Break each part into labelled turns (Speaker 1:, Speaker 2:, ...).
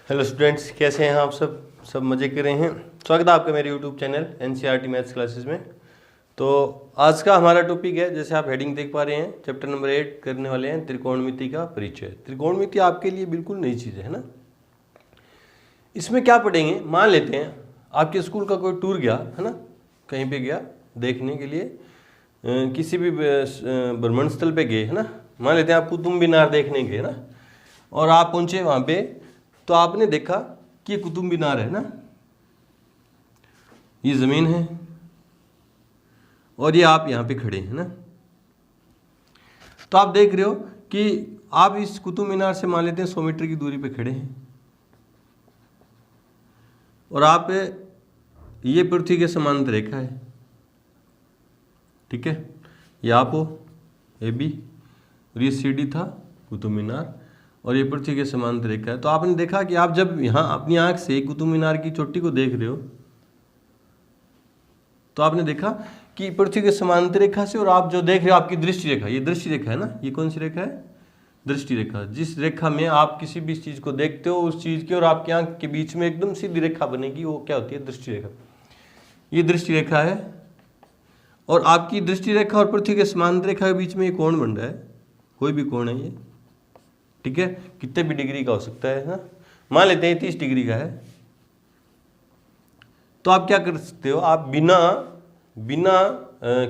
Speaker 1: Hello students, कैसे हैं आप सब मज़े कर रहे हैं। स्वागत है आपका मेरे YouTube channel NCERT maths classes में। तो आज का हमारा टॉपिक है, जैसे आप हेडिंग देख पा रहे हैं, चैप्टर नंबर 8 करने वाले हैं त्रिकोणमिति का परिचय। त्रिकोणमिति आपके लिए बिल्कुल नई चीज़ है ना। इसमें क्या पढ़ेंगे, मान लेते हैं आपके स्कूल का कोई टूर गया है ना, कहीं पे गया देखने के लिए, किसी भी भ्रमण स्थल पे गए है ना। मान लेते हैं आप कुतुब मीनार देखने गए ना, और आप पहुंचे वहाँ पे, तो आपने देखा कि ये कुतुब मीनार है ना, ये ज़मीन है और ये आप यहाँ पे खड़े हैं ना। तो आप देख रहे हो कि आप इस कुतुब मीनार से मान लेते हैं 100 मीटर की दूरी पे खड़े हैं, और आप ये पृथ्वी के समांतर रेखा है, ठीक है। ये आप हो ए बी, और ये सी डी था कुतुब मीनार, और ये पृथ्वी के समांतर रेखा है। तो आपने देखा कि आप जब यहाँ अपनी आंख से कुतुब मीनार की चोटी को देख रहे हो, तो आपने देखा कि पृथ्वी के समांतर रेखा से, और आप जो देख रहे हो आपकी दृष्टि रेखा, ये दृष्टि रेखा है ना। ये कौन सी रेखा है? दृष्टि रेखा। जिस रेखा में आप किसी भी चीज को देखते हो, उस चीज की और आपकी आंख के बीच में एकदम सीधी रेखा बनेगी, वो क्या होती है? दृष्टि रेखा। ये दृष्टि रेखा है, और आपकी दृष्टि रेखा और पृथ्वी के समांतर रेखा के बीच में ये कोण बन रहा है, कोई भी कोण है ये, ठीक है। कितने भी डिग्री का हो सकता है ना। मान लेते हैं 30 डिग्री का है। तो आप क्या कर सकते हो, आप बिना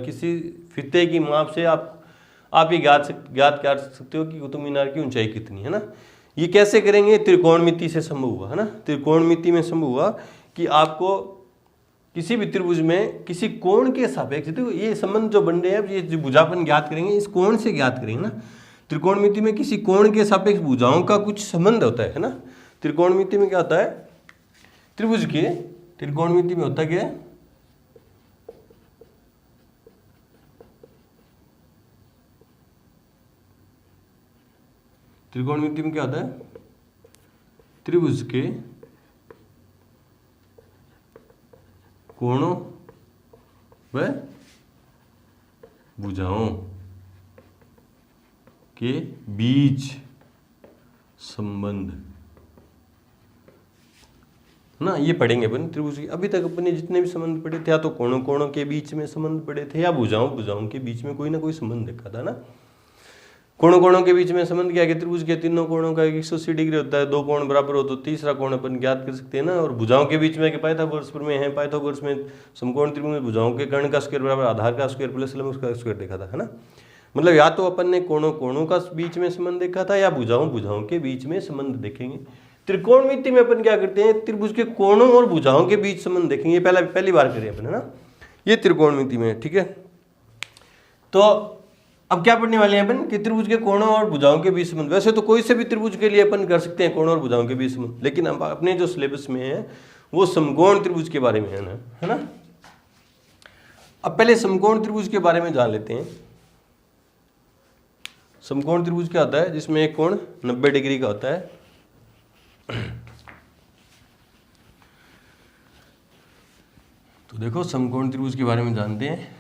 Speaker 1: किसी फिते की माप से आप ये ज्ञात कर सकते हो कि कुतुब मीनार की ऊंचाई कितनी है ना। ये कैसे करेंगे? त्रिकोणमिति से संभव हुआ है ना। त्रिकोणमिति में संभव हुआ कि आपको किसी भी त्रिभुज में किसी कोण के सापेक्ष, देखो ये संबंध जो बन रहे हैं, ये जो भुजापन ज्ञात करेंगे इस कोण से ज्ञात करेंगे ना। त्रिकोणमिति में किसी कोण के सापेक्ष भुजाओं का कुछ संबंध होता है ना। त्रिकोणमिति में क्या होता है? त्रिभुज के त्रिकोणमिति में होता क्या है? त्रिकोणमिति में क्या होता है? त्रिभुज के कोणों व भुजाओं के बीच संबंध ना, ये पढ़ेंगे अपन त्रिभुज की। अभी तक अपने जितने भी संबंध पढ़े थे, या तो कोणों के बीच में संबंध पढ़े थे, या भुजाओं के बीच में कोई ना कोई संबंध देखा था ना। कोणों के बीच में संबंध क्या है? त्रिभुज के तीनों कोणों का 180 डिग्री होता है, दो कोण बराबर हो तो तीसरा कोण अपन ज्ञात कर सकते हैं ना। और भुजाओं के बीच में कि पाइथागोरस प्रमेय है, पाइथागोरस में समकोण त्रिभुज में भुजाओं के कर्ण का स्क्वायर बराबर आधार का स्क्वायर प्लस लंब का स्क्वायर देखा था है ना। मतलब या तो अपन ने कोणों का बीच में संबंध देखा था, या भुजाओं के बीच में संबंध देखेंगे। त्रिकोणमिति में अपन क्या करते हैं? त्रिभुज के कोणों और भुजाओं के बीच संबंध देखेंगे। पहली बार करें अपन है ना, ये त्रिकोणमिति में, ठीक है। तो अब क्या पढ़ने वाले हैं अपन कि त्रिभुज के कोणों और भुजाओं के बीच संबंध। वैसे तो कोई से भी त्रिभुज के लिए अपन कर सकते हैं कोणों और भुजाओं के बीच संबंध, लेकिन अब अपने जो सिलेबस में है वो समकोण त्रिभुज के बारे में है ना। अब पहले समकोण त्रिभुज के बारे में जान लेते हैं। समकोण त्रिभुज क्या होता है? जिसमें एक कोण 90 डिग्री का होता है। तो देखो समकोण त्रिभुज के बारे में जानते हैं।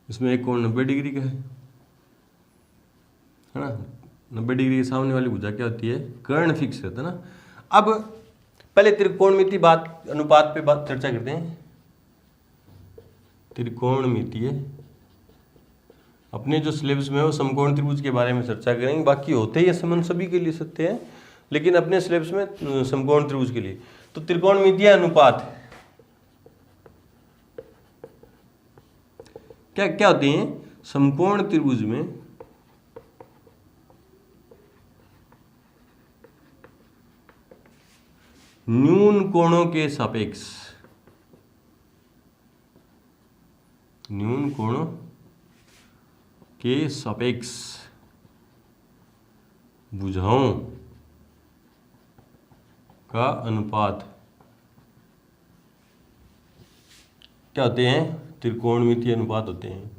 Speaker 1: इसमें एक कोण 90 डिग्री का है ना। 90 डिग्री के सामने वाली भुजा क्या होती है? कर्ण फिक्स रहता है ना। अब पहले त्रिकोणमिति अनुपात पे चर्चा करते हैं। त्रिकोणमिति अपने जो सिलेबस में है वो समकोण त्रिभुज के बारे में चर्चा करेंगे। बाकी होते ही संबंध सभी के लिए सत्य है, लेकिन अपने सिलेबस में समकोण त्रिभुज के लिए। तो त्रिकोणमिति अनुपात क्या होते हैं? समकोण त्रिभुज में न्यून कोणों के सापेक्ष भुजाओं का अनुपात क्या होते हैं? त्रिकोणमितीय अनुपात होते हैं।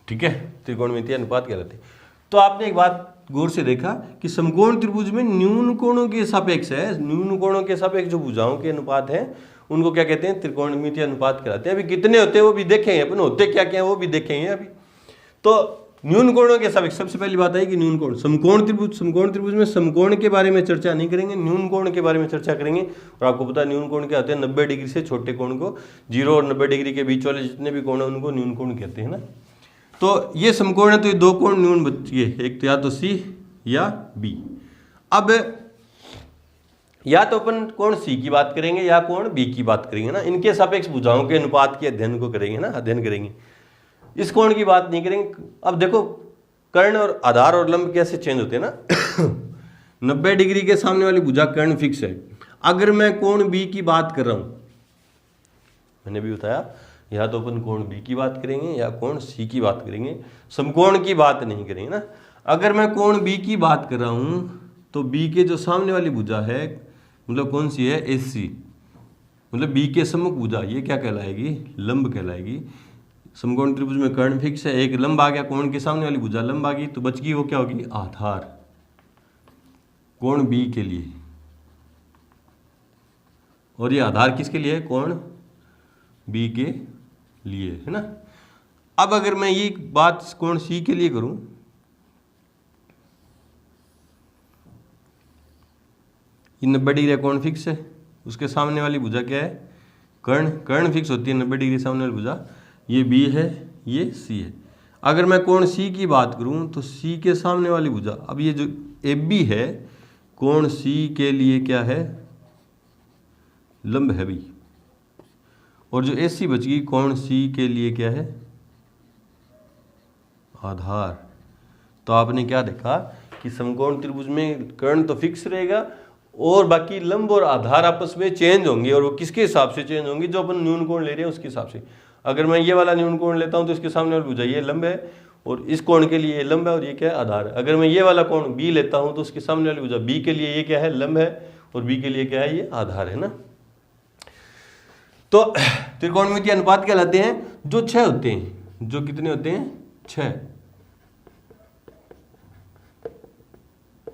Speaker 1: ठीक है, त्रिकोणमितीय अनुपात कहलाते हैं। तो आपने एक बात गौर से देखा कि समकोण त्रिभुज में न्यून कोणों के सापेक्ष है, न्यून कोणों के सापेक्ष जो भुजाओं के अनुपात है उनको क्या कहते हैं, त्रिकोणमितीय अनुपात कहलाते हैं। अभी कितने होते हैं वो भी देखेंगे अपन, होते क्या क्या है वो भी देखेंगे अभी। तो न्यून कोणों के सापेक्ष सबसे पहली बात है कि न्यून कोण, समकोण त्रिभुज में समकोण के बारे में चर्चा नहीं करेंगे, न्यून कोण के बारे में चर्चा करेंगे। और आपको पता है न्यून कोण क्या होते हैं, 90 डिग्री से छोटे कोण को, 0 और 90 डिग्री के बीच वाले जितने भी कोण है उनको न्यून कोण कहते हैं ना। तो ये समकोण है, तो ये दो कोण न्यून बच गए, एक तो या तो सी या बी। अब या तो अपन कोण सी की बात करेंगे या कोण बी की बात करेंगे ना, इनके सापेक्ष भुजाओं के अनुपात के अध्ययन को करेंगे ना, अध्ययन करेंगे, इस कोण की बात नहीं करेंगे। अब देखो कर्ण और आधार और लंब कैसे चेंज होते हैं ना 90 डिग्री के सामने वाली भुजा कर्ण फिक्स है। अगर मैं कोण बी की बात कर रहा हूं, मैंने भी बताया या तो अपन कोण बी की बात करेंगे या कोण सी की बात करेंगे, समकोण की बात नहीं करेंगे ना। अगर मैं कोण बी की बात कर रहा हूं तो बी के जो सामने वाली भुजा है, मतलब कौन सी है, एस सी, मतलब बी के सम्मुख भुजा, ये क्या कहलाएगी, लंब कहलाएगी। समकोण त्रिभुज में कर्ण फिक्स है, एक लंब आ गया, कोण के सामने वाली भुजा लंब आ गई, तो बच गई वो क्या होगी, आधार, कोण बी के लिए। और ये आधार किसके लिए है, कोण बी के लिए, है ना। अब अगर मैं ये बात कोण सी के लिए करूं, ये 90 डिग्री कोण फिक्स है, उसके सामने वाली भुजा क्या है, कर्ण फिक्स होती है 90 डिग्री सामने वाली भुजा, ये बी है ये सी है। अगर मैं कोण सी की बात करूं तो सी के सामने वाली भुजा, अब ये जो ए बी है कोण सी के लिए क्या है, लंब है भी, और जो ए सी बच गई कोण सी के लिए क्या है, आधार। तो आपने क्या देखा कि समकोण त्रिभुज में कर्ण तो फिक्स रहेगा और बाकी लंब और आधार आपस में चेंज होंगे, और वो किसके हिसाब से चेंज होंगे, जो अपन न्यून कोण ले रहे हैं उसके हिसाब से। अगर मैं ये वाला न्यून कोण लेता हूं तो इसके सामने वाली भुजा ये लंब है और इस कोण के लिए ये लंब है और ये क्या है, आधार है। अगर मैं ये वाला कोण बी लेता हूं तो उसके सामने वाली भुजा बी के लिए ये क्या है, लंब है, और बी के लिए क्या है, ये आधार है ना। तो त्रिकोणमितीय अनुपात कहलाते हैं जो 6 होते हैं, जो कितने होते हैं, 6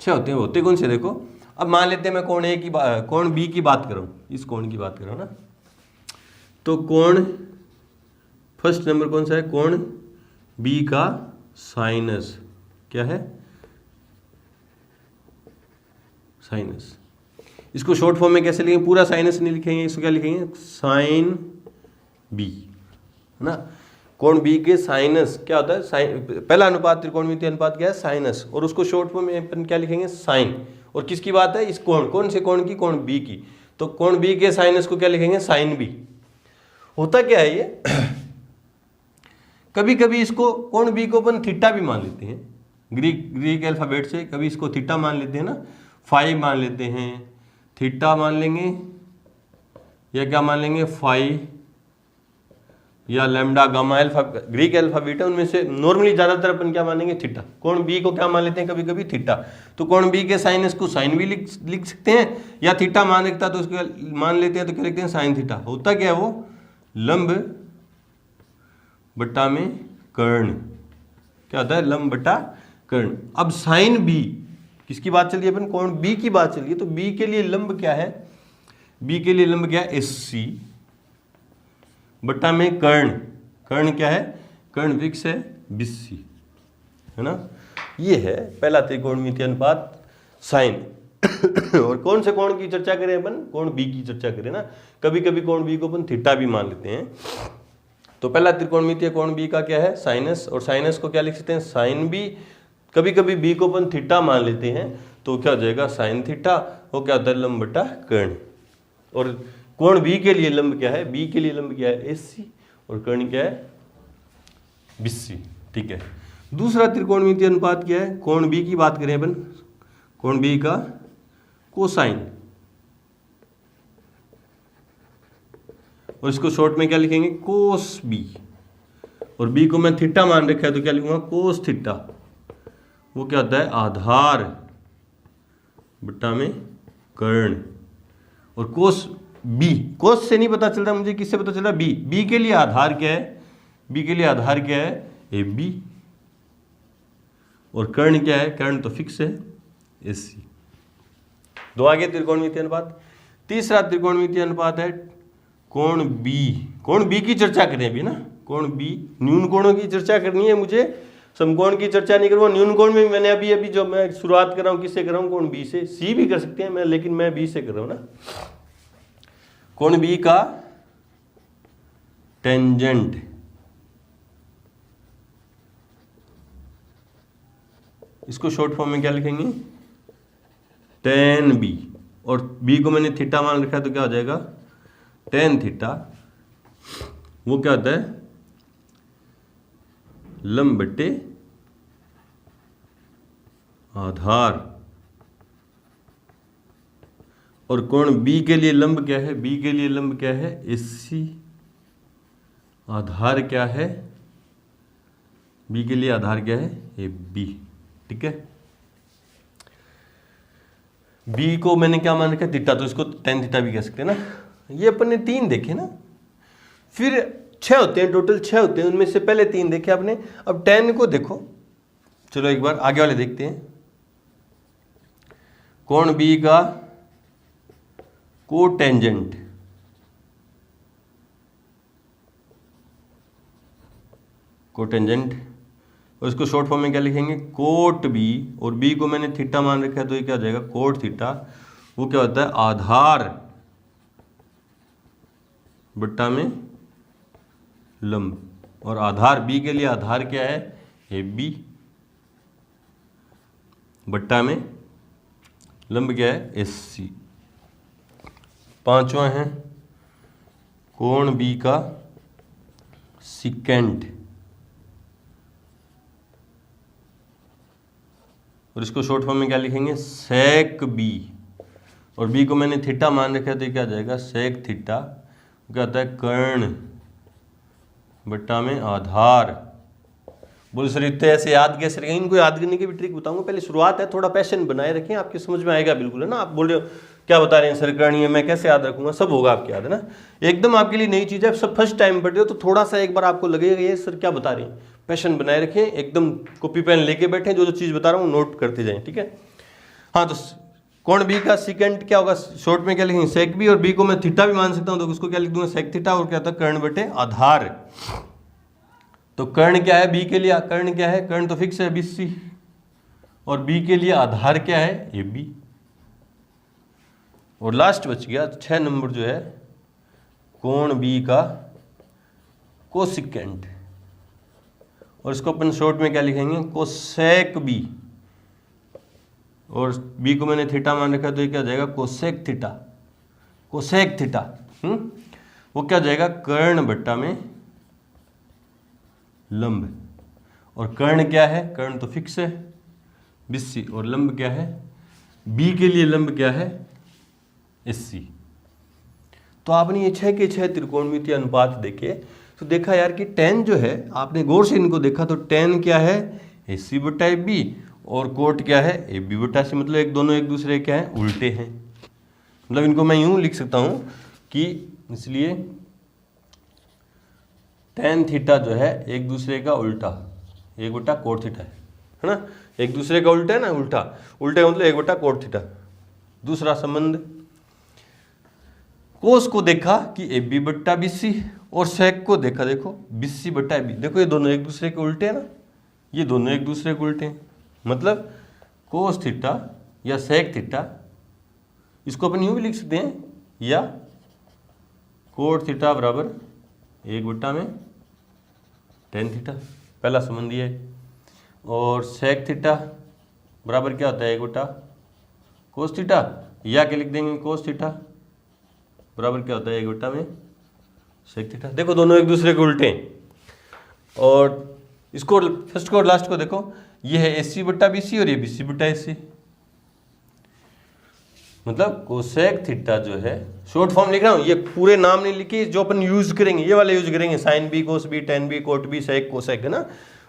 Speaker 1: होते हैं। होते कौन से, देखो अब मान लेते हैं मैं कोण बी की बात कर रहा हूं, इस कोण की बात कर रहा हूं ना, तो कोण फर्स्ट नंबर कौन सा है, कोण बी का साइनस क्या है, साइनस। इसको शॉर्ट फॉर्म में कैसे लिखेंगे, पूरा साइनस नहीं लिखेंगे, इसको क्या लिखेंगे, साइन बी, है ना। कोण बी के साइनस क्या होता है, साइन, पहला अनुपात त्रिकोणमितीय अनुपात क्या है, साइनस, और उसको शॉर्ट फॉर्म में अपन क्या लिखेंगे, साइन। और किसकी बात है, इस कोण, कौन से कोण की, कोण बी की, तो कोण बी के साइनस को क्या लिखेंगे, साइन बी। होता क्या है ये कभी कभी इसको कोण बी को अपन थीटा भी मान लेते हैं, ग्रीक अल्फाबेट से, कभी इसको थीटा मान लेते हैं ना, फाई मान लेते हैं, थीटा मान लेंगे, या क्या मान लेंगे, फाई या lambda gamma alpha, Greek alphabet है उनमें से नॉर्मली ज्यादातर अपन क्या मानेंगे, थीटा। कोण बी को क्या मान लेते हैं कभी कभी, थीटा। तो कोण बी के साइनस को साइन भी लिख सकते हैं, या थीटा मान लिखता तो उसको मान लेते हैं तो क्या लिखते हैं, साइन थीटा। होता क्या है, वो लंब बट्टा में कर्ण, क्या होता है, लंब बट्टा कर्ण। अब साइन बी किसकी बात चल रही है, अपन कोण बी की बात चल रही है, तो बी के लिए लंब क्या है, बी के लिए लंब क्या है, एस सी बट्टा में कर्ण, कर्ण क्या है, कर्ण फिक्स है 20, है ना। ये है पहला त्रिकोणमितीय अनुपात साइन। और कौन से कोण की चर्चा करें अपन, कोण बी की चर्चा करें ना, कभी कभी कोण बी को अपन थीटा भी मान लेते हैं। तो पहला त्रिकोणमितीय कोण बी का क्या है, साइनस, और साइनस को क्या लिख सकते हैं, साइन बी। कभी कभी बी को अपन थीटा मान लेते हैं तो क्या हो जाएगा, साइन थीटा। वो क्या होता है, लंब बटा कर्ण। और कोण बी के लिए लंब क्या है, बी के लिए लंब क्या है, एस सी, और कर्ण क्या है, 20। ठीक है। दूसरा त्रिकोणमितीय अनुपात क्या है, कोण बी की बात करें अपन, कोण बी का कोसाइन, और इसको शॉर्ट में क्या लिखेंगे, कोस बी। और बी को मैं थीटा मान रखा है तो क्या लिखूंगा, कोस थीटा। वो क्या होता है, आधार बट्टा में कर्ण। और कोस बी, कोस से नहीं पता चल रहा मुझे, किससे पता चल रहा, बी। बी के लिए आधार क्या है, बी के लिए आधार क्या है, ए बी। और कर्ण क्या है, कर्ण तो फिक्स है AC। दो आगे त्रिकोणमितीय अनुपात। तीसरा त्रिकोणमितीय अनुपात है कोण B। कोण B की चर्चा करें अभी ना, कोण B, न्यून कोणों की चर्चा करनी है मुझे, समकोण की चर्चा नहीं करूँगा। न्यून कोण में मैंने अभी जो मैं शुरुआत कर रहा हूँ किससे कर रहा हूँ, कोण B से। C भी कर सकते हैं मैं, लेकिन मैं B से कर रहा हूँ ना। कोण B का टेंजेंट, इसको शॉर्ट फॉर्म में क्या लिखेंगे, tan B, और B को मैंने थीटा मान रखा है तो क्या हो जाएगा tan थीटा। वो क्या होता है, लंब बटे आधार। और कोण B के लिए लंब क्या है, B के लिए लंब क्या है AC, आधार क्या है, B के लिए आधार क्या है AB। ठीक है, B को मैंने क्या मान रखा है थीटा, तो इसको tan थीटा भी कह सकते हैं ना। ये अपन ने 3 देखे ना, फिर 6 होते हैं, टोटल 6 होते हैं, उनमें से पहले 3 देखे आपने। अब tan को देखो, चलो एक बार आगे वाले देखते हैं। कोण B का कोटेंजेंट, कोटेंजेंट, और इसको शॉर्ट फॉर्म में क्या लिखेंगे, कोट B, और B को मैंने थीटा मान रखा है तो ये क्या हो जाएगा कोट थीटा। वो क्या होता है, आधार बट्टा में लंब, और आधार B के लिए आधार क्या है AB, बट्टा में लंब क्या है AC। पांचवा है कोण B का सिकेंट, और इसको शॉर्ट फॉर्म में क्या लिखेंगे सेक B, और B को मैंने थीटा मान रखा है तो क्या आ जाएगा सेक थीटा। क्या होता है कर्ण बट्टा में आधार। बोल सर इतने ऐसे याद कैसे रखेंगे, इनको याद करने की भी ट्रिक बताऊंगा, पहले शुरुआत है, थोड़ा पैशन बनाए रखें, आपके समझ में आएगा बिल्कुल, है ना। आप बोल रहे हो क्या बता रहे हैं सर, करनी है, मैं कैसे याद रखूंगा, सब होगा आपके याद, है ना। एकदम आपके लिए नई चीज़ है, सब फर्स्ट टाइम पढ़ रहे हो तो थोड़ा सा एक बार आपको लगेगा ये सर क्या बता रहे हैं। पैशन बनाए रखें, एकदम कॉपी पेन लेके बैठे, जो जो चीज़ बता रहा हूँ नोट करते जाएं, ठीक है। हाँ, तो कोण B का सिकेंट क्या होगा, शॉर्ट में क्या लिखेंगे सेक B, और B को मैं थीटा भी मान सकता हूँ तो उसको क्या लिख दूंगा सेक थीटा, और क्या होता है कर्ण बटे आधार। तो कर्ण क्या है B के लिए, कर्ण क्या है, कर्ण तो फिक्स है BC, और B के लिए आधार क्या है AB। और लास्ट बच गया 6 नंबर जो है कोण B का कोसिकेंट, और इसको अपन शॉर्ट में क्या लिखेंगे कोसेक B, और B को मैंने थीटा मान रखा तो ये क्या हो जाएगा कोसेक थीटा, कोसेक थीटा। वो क्या हो जाएगा कर्ण बट्टा में लंब, और कर्ण क्या है, कर्ण तो फिक्स है BC, और लंब क्या है B के लिए लंब क्या है AC। तो आपने ये 6 के 6 त्रिकोणमितीय अनुपात देखे तो देखा यार कि tan जो है, आपने गौर से इनको देखा तो tan क्या है AC बटा AB, और कोट क्या है AB बटा AC, मतलब दोनों एक दूसरे क्या है उल्टे हैं। मतलब इनको मैं यूं लिख सकता हूं कि इसलिए tan थीटा जो है एक दूसरे का उल्टा, 1 बटा कोट थीटा है ना, एक दूसरे का उल्टा है ना, उल्टा उल्टा मतलब 1 बटा कोट थीटा। दूसरा संबंध कोस को देखा कि AB बट्टा BC, और सेक को देखा देखो BC बट्टा AB, देखो ये दोनों एक दूसरे के उल्टे हैं ना, ये दोनों एक दूसरे के उल्टे हैं, मतलब कोस थीटा या सेक थीटा, इसको अपन यूं भी लिख सकते हैं, या कोट थीटा बराबर 1 बट्टा में tan थीटा, पहला संबंध ये है। और सेक थीटा बराबर क्या होता है 1 बटा कोस थीटा, या क्या लिख देंगे कोस थीटा बराबर क्या होता है 1 बटा में सेक थीटा। देखो दोनों एक दूसरे के उल्टे हैं। और इसको फर्स्ट को और लास्ट को देखो, ये है AC बट्टा BC और ये BC बट्टा AC, मतलब कोसेक थीटा जो है, शॉर्ट फॉर्म लिख रहा हूँ, ये पूरे नाम नहीं लिखे, जो अपन यूज करेंगे ये वाले यूज करेंगे, sine B cos B tan B cot B sec cosec, है ना।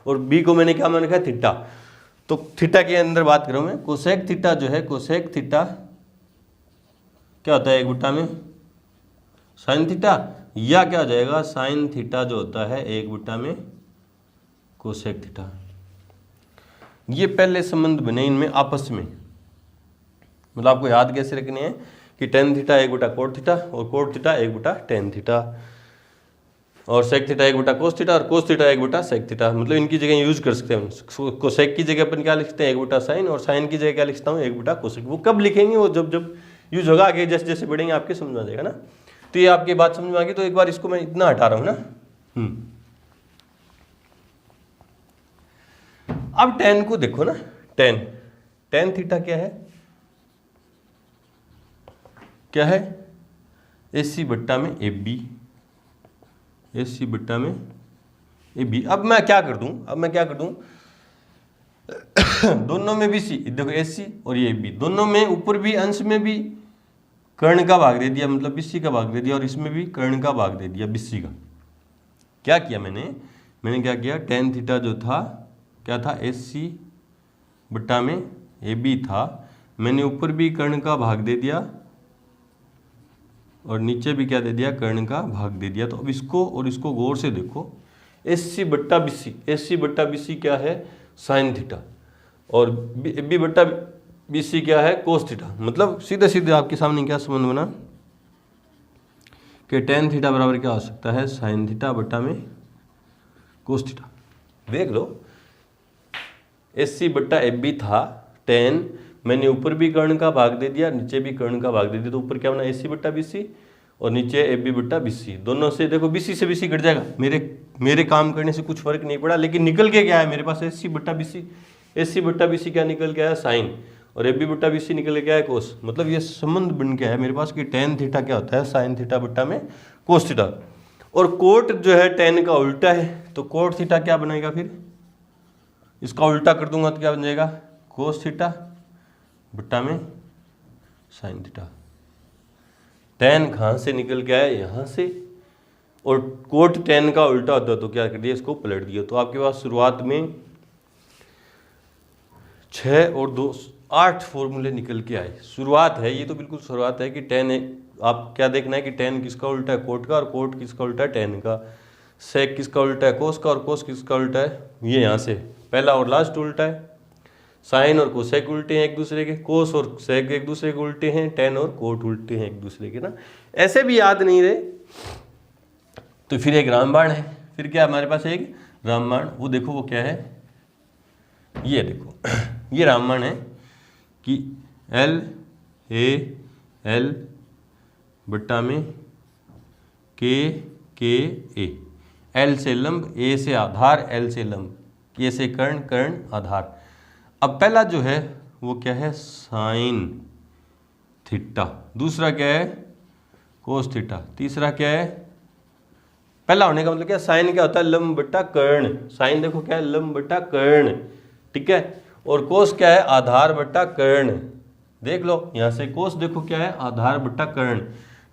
Speaker 1: और B को मैंने क्या मान रखा है थीटा, तो थीटा के अंदर बात कर रहा हूँ मैं। कोसेक थीटा जो है, कोसेक थीटा क्या होता है 1 बटा में साइन थीटा, या क्या हो जाएगा साइन थीटा जो होता है 1 बटा में कोसेक थीटा। ये पहले संबंध बने इनमें आपस में, मतलब आपको याद कैसे रखने हैं कि टेन थीटा 1/कोट थीटा और कोट थीटा 1/टेन थीटा और सेक थीटा 1/कोस थीटा और कोस थीटा 1/सेक थीटा। मतलब इनकी जगह यूज कर सकते हैं। कोसेक की जगह अपन क्या लिखते हैं 1/साइन और साइन की जगह क्या लिखता हूँ 1/कोसेक। वो कब लिखेंगे, वो जब जब यूज होगा, आगे जैसे जैसे बढ़ेंगे आपके समझ में आ जाएगा ना। तो ये आपकी बात समझ में आ गई। तो एक बार इसको मैं इतना हटा रहा हूँ ना। अब टेन को देखो ना, टेन थीटा क्या है, AC बट्टा में AB, AC बट्टा में AB। अब मैं क्या कर दूं, दोनों में BC, देखो AC और ये AB, दोनों में ऊपर भी अंश में भी कर्ण का भाग दे दिया, मतलब BC का भाग दे दिया, और इसमें भी कर्ण का भाग दे दिया BC का। क्या किया मैंने क्या किया, टेन थीटा जो था क्या था, AC बट्टा में AB था, मैंने ऊपर भी कर्ण का भाग दे दिया और नीचे भी क्या दे दिया, कर्ण का भाग दे दिया। तो अब इसको और इसको गौर से देखो, AC बट्टा BC क्या है, साइन थीटा, और AB बट्टा BC क्या है, कोस थीटा। मतलब सीधे सीधे आपके सामने क्या संबंध बना कि टेन थीटा बराबर क्या हो सकता है, साइन थीटा बट्टा में कोस थीटा। देख लो, AC बट्टा AB था 10, मैंने ऊपर भी कर्ण का भाग दे दिया, नीचे भी कर्ण का भाग दे दिया, तो ऊपर क्या बना AC बट्टा BC और नीचे AB बट्टा BC। दोनों से देखो BC से BC घट जाएगा, मेरे काम करने से कुछ फर्क नहीं पड़ा, लेकिन निकल के क्या है मेरे पास, AC बट्टा BC क्या निकल के आया, साइन, और AB बट्टा BC निकल के क्या है, कोस। मतलब ये संबंध बन के है मेरे पास कि टेन थीटा क्या होता है, साइन थीटा बट्टा में कोस थीटा। और कोट जो है टेन का उल्टा है, तो कोट थीटा क्या बनेगा, फिर इसका उल्टा कर दूंगा तो क्या बन जाएगा, कोस थीटा बट्टा में साइन थीटा। टेन कहाँ से निकल के आया, यहाँ से, और कोट टेन का उल्टा होता तो क्या कर दिया, इसको पलट दिया। तो आपके पास शुरुआत में 6 और 2 8 फॉर्मूले निकल के आए। शुरुआत है ये, तो बिल्कुल शुरुआत है कि टेन, आप क्या देखना है कि टेन किसका उल्टा है, कोट का, और कोट किसका उल्टा है, टेन का। सेक किसका उल्टा है, कोस का, और कोस किसका उल्टा है, ये यहाँ से पहला और लास्ट उल्टा है। साइन और कोसेक उल्टे हैं एक दूसरे के, कोस और सेक एक दूसरे के उल्टे हैं, टेन और कोट उल्टे हैं एक दूसरे के ना। ऐसे भी याद नहीं रहे तो फिर एक रामबाण है, फिर क्या हमारे पास एक रामबाण, वो देखो वो क्या है, ये देखो ये रामबाण है कि L बट्टा में K L से लंब, A से आधार, L से लंब, K से कर्ण आधार। अब पहला जो है वो क्या है, साइन थीटा, दूसरा क्या है, कोस थीटा, तीसरा क्या है, पहला होने का मतलब क्या, साइन क्या होता है, लंब बट्टा कर्ण, साइन देखो क्या है, लंब बट्टा कर्ण, ठीक है। और कोस क्या है, आधार बट्टा कर्ण, देख लो यहाँ से कोस देखो क्या है, आधार बट्टा कर्ण।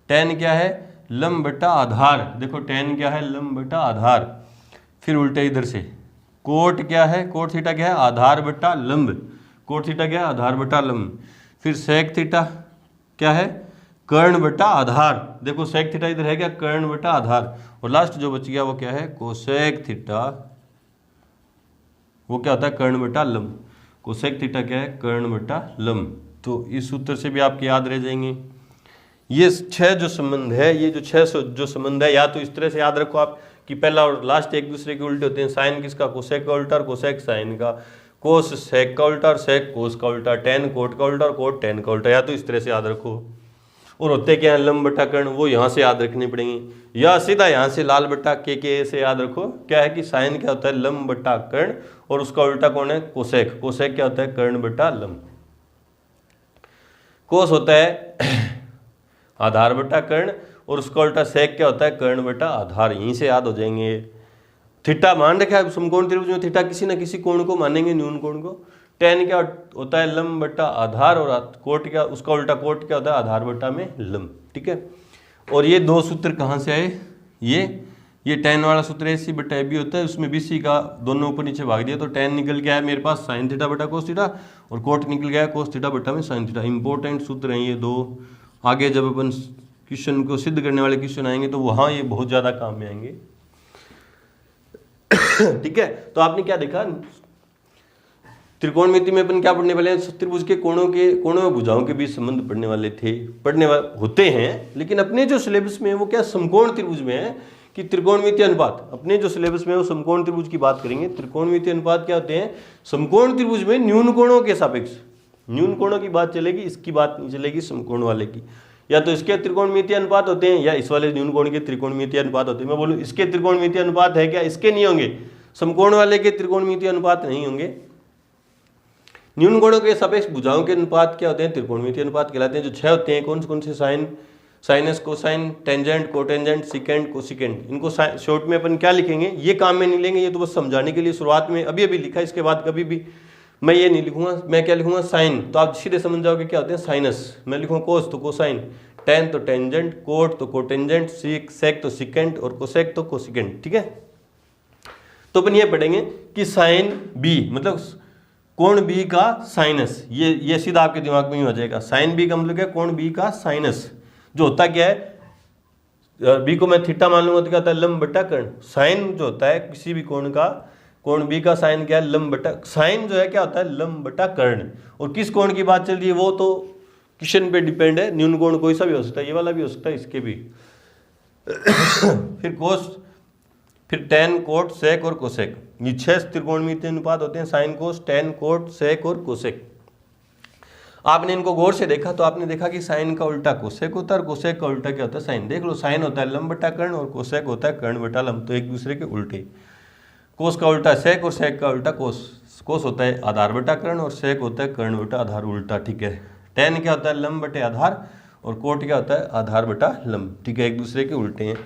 Speaker 1: टेन क्या है, लंब बट्टा आधार, देखो टेन क्या है, लंब बट्टा आधार। फिर उल्टे इधर से कोट क्या है, कोट थीटा क्या है, आधार बट्टा लंब, कोट थीटा क्या है, आधार बट्टा लंब। फिर सेक थीटा क्या है, कर्ण बट्टा आधार, देखो सेक थीटा इधर है क्या, कर्ण बट्टा आधार। और लास्ट जो बच गया वो क्या है, कोसेक थीटा, वो क्या होता है, कर्ण बट्टा लंब। कोसेक थीटा क्या है, कर्ण बट्टा लंब। तो इस सूत्र से भी आपके याद रह जाएंगे। ये 6 जो संबंध है, ये जो 6 जो संबंध है, या तो इस तरह से याद रखो आप कि पहला और लास्ट एक दूसरे के उल्टे होते हैं। साइन किसका, कोसेक का उल्टा, और कोसेक साइन का, कोस सेक का उल्टा और सेक कोस का उल्टा, टेन कोट का उल्टा और कोट टेन का उल्टा, या तो इस तरह से याद रखो। और होते क्या है, लंब बट्टा कर्ण, वो यहाँ से याद रखने पड़ेंगे, या सीधा यहाँ से लाल बट्टा के से याद रखो। क्या है कि साइन क्या होता है, लंब बट्टा कर्ण, और उसका उल्टा कौन है, कोसेक, कोसेक क्या होता है, कर्ण बट्टा लंब। कोस होता है आधार बट्टा कर्ण, और उसका उल्टा सेक क्या होता है, कर्ण बट्टा आधार, यहीं से याद हो जाएंगे। थीटा मान रखा है समकोण त्रिभुज में, थीटा किसी ना किसी कोण को मानेंगे, न्यून कोण को। टेन क्या होता है, लंब बट्टा आधार, और कोट क्या, उसका उल्टा कोट क्या होता है, आधार बट्टा में लंब, ठीक है। और ये 2 सूत्र कहाँ से आए, ये टेन वाला सूत्र AC बट्टा AB होता है, उसमें BC का दोनों ऊपर नीचे भाग दिया, तो टेन निकल गया है मेरे पास साइन थीटा बट्टा कोस थीटा, और कोट निकल गया है कोस थीटा बट्टा में साइन थीटा। इंपॉर्टेंट सूत्र हैं ये 2। आगे जब अपन क्वेश्चन को सिद्ध करने वाले क्वेश्चन आएंगे तो वहाँ ये बहुत ज़्यादा काम में आएंगे ठीक है। तो आपने क्या देखा, त्रिकोणमिति में अपन क्या पढ़ने वाले हैं, त्रिभुज के कोणों में भुजाओं के बीच संबंध पढ़ने वाले होते हैं। लेकिन अपने जो सिलेबस में है वो क्या समकोण त्रिभुज में है कि त्रिकोणमिति अनुपात, अपने जो सिलेबस में है वो समकोण त्रिभुज की बात करेंगे। त्रिकोणमिति अनुपात क्या होते हैं, समकोण त्रिभुज में न्यून कोणों के सापेक्ष न्यून कोणों की बात चलेगी, इसकी बात नहीं चलेगी समकोण वाले की। या तो इसके त्रिकोणमिति अनुपात होते हैं या इस वाले न्यून कोण के त्रिकोणमिति अनुपात होते हैं। मैं बोलूँ इसके त्रिकोणमिति अनुपात है क्या, इसके नहीं होंगे। समकोण वाले के त्रिकोणमिति अनुपात नहीं होंगे। न्यून कोणों के सापेक्ष भुजाओं के अनुपात क्या होते हैं, त्रिकोणमिति अनुपात कहलाते हैं। जो 6 होते हैं कौन से sine, sinus, cosine, tangent, cotangent, secant, cosecant. इनको शॉर्ट में अपन क्या लिखेंगे, ये काम में नहीं लेंगे, ये तो बस समझाने के लिए शुरुआत में अभी लिखा। इसके बाद कभी भी मैं ये नहीं लिखूंगा, मैं क्या लिखूंगा साइन, तो आप सीधे समझ जाओगे क्या होते हैं साइनस। मैं लिखूंगा कोस तो कोसाइन, टेन तो टेंजेंट, कोट तो कोटेंजेंट, सेक तो सिकेंड और कोसेक तो कोसिकेंड। ठीक है, तो अपन ये पढ़ेंगे कि साइन बी मतलब कोण बी का साइनस, ये सीधा आपके दिमाग में ही हो जाएगा। साइन बी का मतलब क्या, कोण बी का साइनस। जो होता क्या है, बी को मैं थीटा मान लूंगा तो क्या होता है, लंब बटा कर्ण। साइन जो होता है किसी भी कोण का, कोण बी का साइन क्या है, लंब बटा, साइन जो है क्या होता है, लंब बटा कर्ण। और किस कोण की बात चल रही है वो तो क्वेश्चन पे डिपेंड है। न्यून कोण कोई सा भी हो सकता है, ये वाला भी हो सकता है, इसके भी। फिर कोस, फिर टेन, कोट, सेक और कोसेक। ये 6 त्रिकोणमिति अनुपात होते हैं, साइन, कोस, टेन, कोट, सेक और कोसेक। आपने इनको गौर से देखा तो आपने देखा कि साइन का उल्टा कोसेक होता है और कोसेक का उल्टा क्या होता है, साइन। देख लो, साइन होता है लंब बटा कर्ण और कोसेक होता है कर्ण बटा लंब, तो एक दूसरे के उल्टे। कोस का उल्टा सेक और सेक का उल्टा कोस। कोस होता है आधार बटा कर्ण और सेक होता है कर्ण बटा आधार, उल्टा। ठीक है, टेन क्या होता है, लंब बटे आधार, और कोट क्या होता है, आधार बटा लंब। ठीक है, एक दूसरे के उल्टे हैं।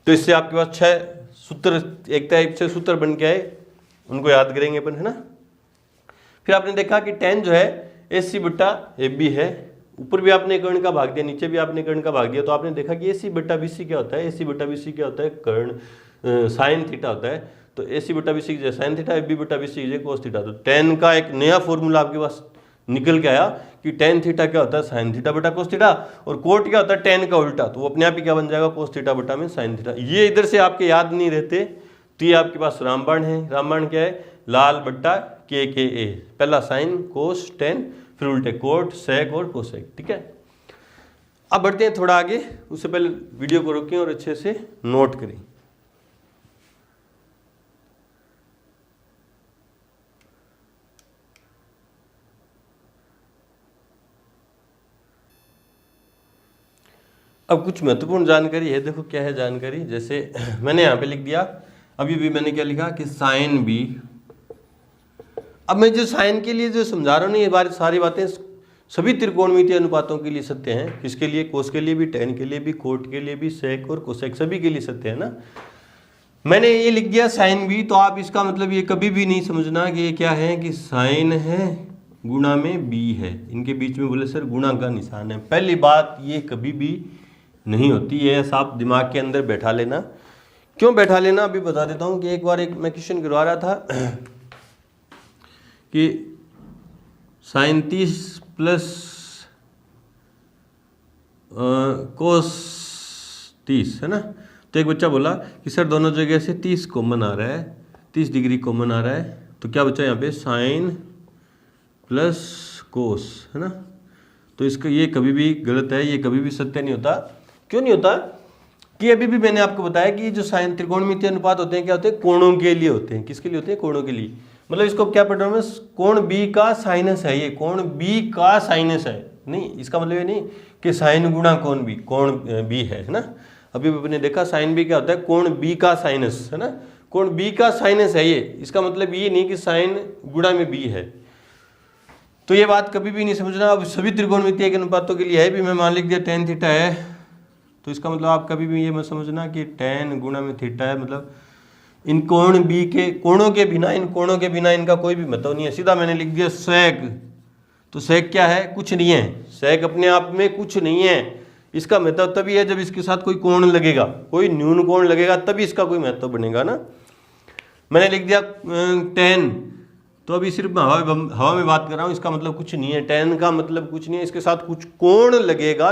Speaker 1: तो इससे आपके पास 6 सूत्र एक टाइप से सूत्र बन के आए, उनको याद करेंगे अपन, है ना। फिर आपने देखा कि टेन जो है AC बटा AB है। ऊपर भी आपने कर्ण का भाग दिया, नीचे भी आपने कर्ण का भाग दिया, तो आपने देखा कि AC बटा BC क्या होता है, AC बटा BC क्या होता है, कर्ण साइन थीटा होता है। तो AC बटा BC जो साइन थीटा, AB बटा BC जो कोस थीटा। तो टेन का एक नया फॉर्मूला आपके पास निकल के आया कि टेन थीटा क्या होता है, साइन थीटा बटा कोस थीटा, और कोट क्या होता है, टेन का उल्टा। तो वो अपने आप ही क्या बन जाएगा, कोस थीटा बटा में साइन थीटा। ये इधर से आपके याद नहीं रहते तो ये आपके पास रामबाण है। रामबाण क्या है, लाल बट्टा के ए, पहला साइन, कोस, टेन, फिर उल्टे कोट, सेक और कोसेक। ठीक है, अब बढ़ते हैं थोड़ा आगे। उससे पहले वीडियो को रोकें और अच्छे से नोट करें। अब कुछ महत्वपूर्ण जानकारी है, देखो क्या है जानकारी। जैसे मैंने यहाँ पे लिख दिया, अभी भी मैंने क्या लिखा कि साइन बी। अब मैं जो साइन के लिए जो समझा रहा हूँ ना, ये सारी बातें सभी त्रिकोणमिति अनुपातों के लिए सत्य हैं। किसके लिए, कोस के लिए भी, टेन के लिए भी, कोट के लिए भी, सेक और कोसेक, सभी के लिए सत्य है ना। मैंने ये लिख दिया साइन बी, तो आप इसका मतलब ये कभी भी नहीं समझना कि ये क्या है, कि साइन है गुणा में बी है। इनके बीच में बोले सर गुणा का निशान है। पहली बात, ये कभी भी नहीं होती है, ऐसा आप दिमाग के अंदर बैठा लेना। क्यों बैठा लेना, अभी बता देता हूँ कि एक बार मैं क्वेश्चन करवा रहा था कि साइन 30 प्लस कोस 30 है ना। तो एक बच्चा बोला कि सर दोनों जगह से 30 कॉमन आ रहा है, 30 डिग्री कॉमन आ रहा है, तो क्या बचा यहाँ पे, साइन प्लस कोस, है ना। तो इसका ये कभी भी गलत है, ये कभी भी सत्य नहीं होता। क्यों नहीं होता, कि अभी भी मैंने आपको बताया कि जो साइन त्रिकोणमिति अनुपात होते हैं क्या होते हैं, कोणों के लिए होते हैं। किसके लिए होते हैं, कोणों के लिए। मतलब इसको क्या पढ़ रहा हूँ मैं, कोण बी का साइनस है, ये कोण बी का साइनस है। नहीं, इसका मतलब ये नहीं कि साइन गुणा कोण बी है ना। अभी आपने देखा साइन बी क्या होता है, कोण बी का साइनस, है ना। कोण बी का साइनस है ये, इसका मतलब ये नहीं कि साइन गुणा में बी है। तो ये बात कभी भी नहीं समझना। अब सभी त्रिकोणमितीय के अनुपातों के लिए है भी, मैं मान लिख दिया टेन थीटा है, तो इसका मतलब आप कभी भी ये मत समझना कि टेन गुणा में थीटा है, मतलब इन कोण बी के कोणों के बिना, इन कोणों के बिना इनका कोई भी मतलब नहीं है। सीधा मैंने लिख दिया सेक। तो सेक क्या है, कुछ नहीं है। सेक अपने आप में कुछ नहीं है। इसका महत्व तभी है जब इसके साथ कोई कोण लगेगा, कोई न्यून कोण लगेगा, तभी इसका कोई महत्व बनेगा ना। मैंने लिख दिया टेन, तो अभी सिर्फ हवा में बात कर रहा हूँ, इसका मतलब कुछ नहीं है। टेन का मतलब कुछ नहीं है, इसके साथ कुछ कोण लगेगा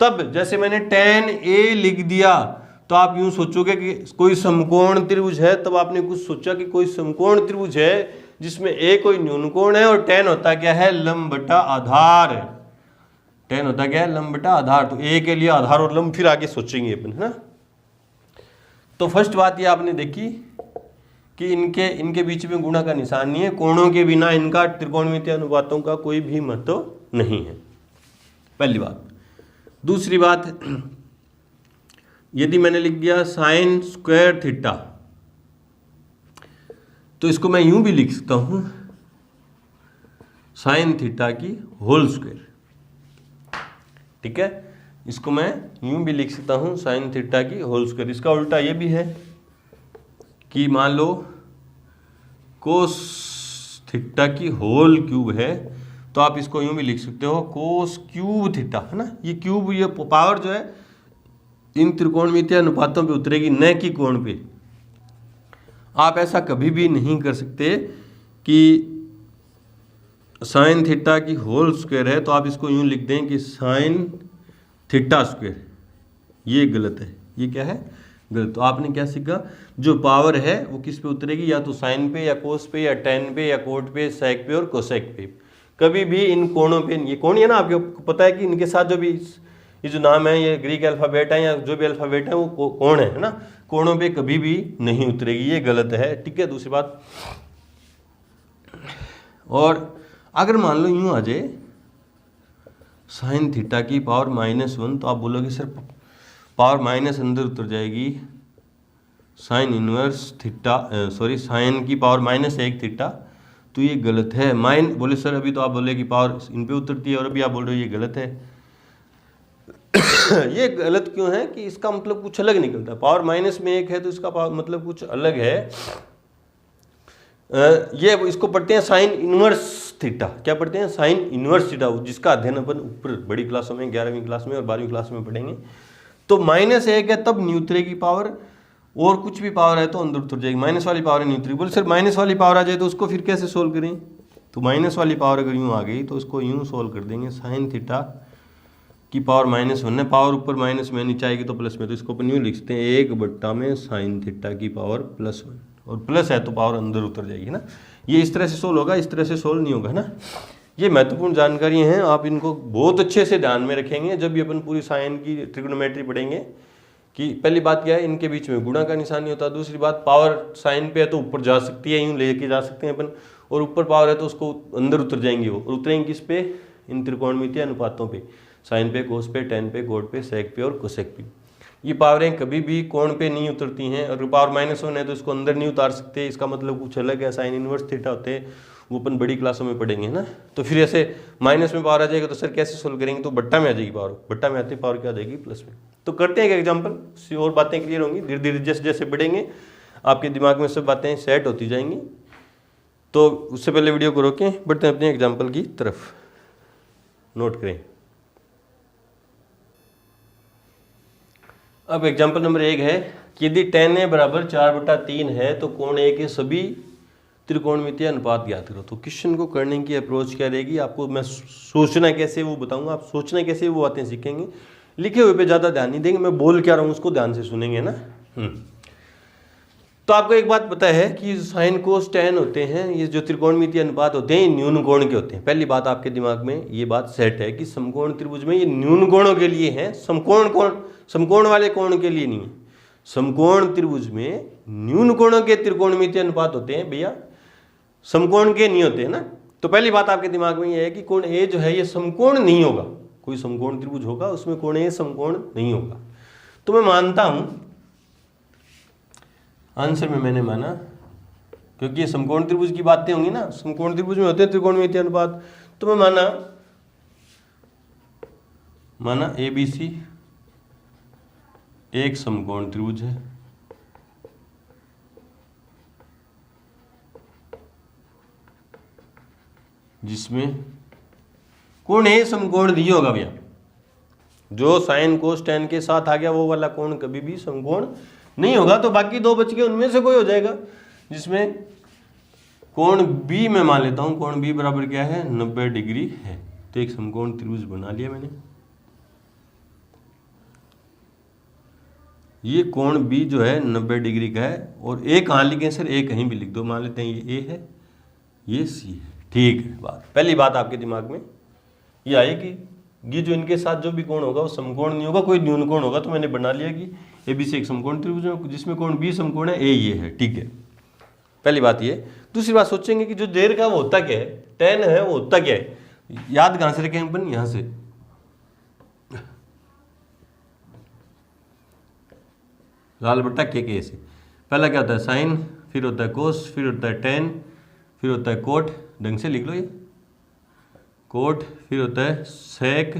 Speaker 1: तब जैसे मैंने टेन ए लिख दिया, तो आप यूं सोचोगे कि कोई समकोण त्रिभुज है, तब आपने कुछ सोचा कि कोई समकोण त्रिभुज है जिसमें ए कोई न्यून कोण है और tan होता क्या है, लंब बटा आधार। tan होता क्या है, लंब बटा आधार। तो ए के लिए आधार और लंब फिर आगे सोचेंगे अपन, है ना। तो फर्स्ट बात ये आपने देखी कि इनके बीच में गुणा का निशान नहीं है, कोणों के बिना इनका त्रिकोणमितीय अनुपातों का कोई भी महत्व नहीं है, पहली बात। दूसरी बात, यदि मैंने लिख दिया साइन स्क्वायर थीटा, तो इसको मैं यूं भी लिख सकता हूं साइन थीटा की होल स्क्वायर, ठीक है। इसको मैं यूं भी लिख सकता हूं साइन थीटा की होल स्क्वायर। इसका उल्टा ये भी है कि मान लो कोस थीटा की होल क्यूब है, तो आप इसको यूं भी लिख सकते हो कोस क्यूब थीटा, है ना। ये क्यूब, ये पावर जो है इन त्रिकोणमितीय अनुपातों पे उतरेगी, न कि कोण पे। आप ऐसा कभी भी नहीं कर सकते कि साइन थीटा की होल स्क्वायर है तो आप इसको यूं लिख दें कि साइन थीटा स्क्वायर। ये गलत है, ये क्या है, गलत। तो आपने क्या सीखा, जो पावर है वो किस पे उतरेगी, या तो साइन पे या कोस पे या टेन पे या कोट पे, सेक पे और कोसेक पे। कभी भी इन कोणों पे, ये कोण है ना, आपको पता है कि इनके साथ जो भी ये जो नाम है, ये ग्रीक अल्फाबेट है या जो भी अल्फाबेट है वो कोण है ना, कोणों पे कभी भी नहीं उतरेगी, ये गलत है, ठीक है। दूसरी बात, और अगर मान लो यूं आ जाए साइन थीटा की पावर -1, तो आप बोलोगे सर पावर माइनस अंदर उतर जाएगी, sine inverse theta, sorry sine की पावर -1 थीटा, तो ये गलत है। बोले सर अभी तो आप बोले कि पावर इन पे उतरती है और अभी आप बोल रहे हो ये गलत है। ये गलत क्यों है कि इसका मतलब कुछ अलग निकलता है। पावर -1 है तो इसका पावर मतलब कुछ अलग है। ये इसको पढ़ते हैं साइन इनवर्स थीटा। क्या पढ़ते हैं, साइन इनवर्स थीटा, जिसका अध्ययन अपन ऊपर बड़ी क्लासों में 11वीं क्लास में और 12वीं क्लास में पढ़ेंगे। तो -1 है तब नहीं उतरेगी पावर, और कुछ भी पावर है तो अंदर उतर जाएगी। माइनस वाली पावर नहीं उतरेगी। बोले सर माइनस वाली पावर आ जाए तो उसको फिर कैसे सोल्व करें, तो माइनस वाली पावर अगर यूँ आ गई तो उसको यूँ सोल्व कर देंगे, साइन थीटा की पावर -1 है, पावर ऊपर माइनस में, नीचे आएगी तो प्लस में, तो इसको अपन यूँ लिख सकते हैं 1 में साइन थीटा की पावर +1, और प्लस है तो पावर अंदर उतर जाएगी ना। ये इस तरह से सोल्व होगा, इस तरह से सोल्व नहीं होगा ना। ये महत्वपूर्ण जानकारी हैं, आप इनको बहुत अच्छे से ध्यान में रखेंगे जब भी अपन पूरी साइन की ट्रिग्नोमेट्री पढ़ेंगे। कि पहली बात क्या है, इनके बीच में गुणा का निशान नहीं होता। दूसरी बात, पावर साइन पे है तो ऊपर जा सकती है, यूँ लेके जा सकते हैं अपन, और ऊपर पावर है तो उसको अंदर उतर जाएंगे वो, और उतरेंगे किस पे, इन त्रिकोणमितीय अनुपातों पे, साइन पे, कोस पे, टेन पे, कोट पे, सेक पे और कोसेक पे। ये पावरें कभी भी कोण पे नहीं उतरती हैं। अगर पावर -1 है तो इसको अंदर नहीं उतार सकते, इसका मतलब कुछ अलग है। साइन इनवर्स थीटा होते हैं, वो अपन बड़ी क्लासों में पढ़ेंगे ना। तो फिर ऐसे माइनस में पावर आ जाएगा तो सर कैसे सोल्व करेंगे, तो बट्टा में आ जाएगी पावर, बट्टा में आती पावर क्या आ जाएगी, प्लस में। तो करते हैं एक एग्जाम्पल, और बातें क्लियर होंगी धीरे धीरे, जैसे जैसे बढ़ेंगे आपके दिमाग में सब बातें सेट होती जाएंगी। तो उससे पहले वीडियो को रोकें, बढ़ते हैं अपने एग्जाम्पल की तरफ। नोट करें। अब एग्जाम्पल नंबर 1 है कि यदि tan A बराबर 4/3 है तो कोण A के सभी त्रिकोणमितीय अनुपात ज्ञात करो। तो क्वेश्चन को करने की अप्रोच क्या रहेगी, आपको मैं सोचना कैसे वो बताऊंगा, आप सोचना कैसे वो बातें सीखेंगे। लिखे हुए पे ज़्यादा ध्यान नहीं देंगे, मैं बोल क्या रहा हूँ उसको ध्यान से सुनेंगे ना। तो आपको एक बात पता है कि साइन कोस टैन होते हैं, ये जो त्रिकोणमितीय अनुपात होते हैं, ये न्यून कोण के होते हैं। पहली बात आपके दिमाग में ये बात सेट है कि समकोण त्रिभुज में ये न्यून कोणों के लिए है, समकोण वाले कोण के लिए नहीं है। समकोण त्रिभुज में न्यून कोणों के त्रिकोणमितीय अनुपात होते हैं भैया, समकोण के नहीं होते हैं ना। तो पहली बात आपके दिमाग में ये है कि कोण ए जो है ये समकोण नहीं होगा। कोई समकोण त्रिभुज होगा उसमें कोण ए समकोण नहीं होगा। तो मैं मानता हूं, आंसर में मैंने माना, क्योंकि ये समकोण त्रिभुज की बातें होंगी ना, समकोण त्रिभुज में होते हैं त्रिकोणमितीय अनुपात। तो मैं माना ABC एक समकोण त्रिभुज है, जिसमें कोण ए समकोण नहीं होगा भैया। जो साइन कोस टैन के साथ आ गया वो वाला कोण कभी भी समकोण नहीं होगा। तो बाकी दो बच गए, उनमें से कोई हो जाएगा, जिसमें कोण B में मान लेता हूं, कोण B बराबर क्या है, 90 डिग्री है। तो एक समकोण त्रिभुज बना लिया मैंने। ये कोण B जो है 90 डिग्री का है, और ए कहाँ लिखे सर, ए कहीं भी लिख दो, मान लेते हैं ये ए है, ये सी है। ठीक है, बात पहली बात आपके दिमाग में ये आई कि ये जो इनके साथ जो भी कोण होगा वो समकोण नहीं होगा, कोई न्यून कोण होगा। तो मैंने बना लिया कि ए बी सी एक समकोण त्रिभुज है जिसमें कोण बी समकोण है, ए ये है। ठीक है, पहली बात ये। दूसरी बात सोचेंगे कि जो देर का वो होता क्या है, tan है वो होता क्या है। याद कहां से रखें अपन, यहां से लाल बट्टा के से। पहला क्या होता है साइन, फिर होता है कोस, फिर होता है टेन, फिर होता है कोट। ढंग से लिख लो ये, कोट, फिर होता है सेक,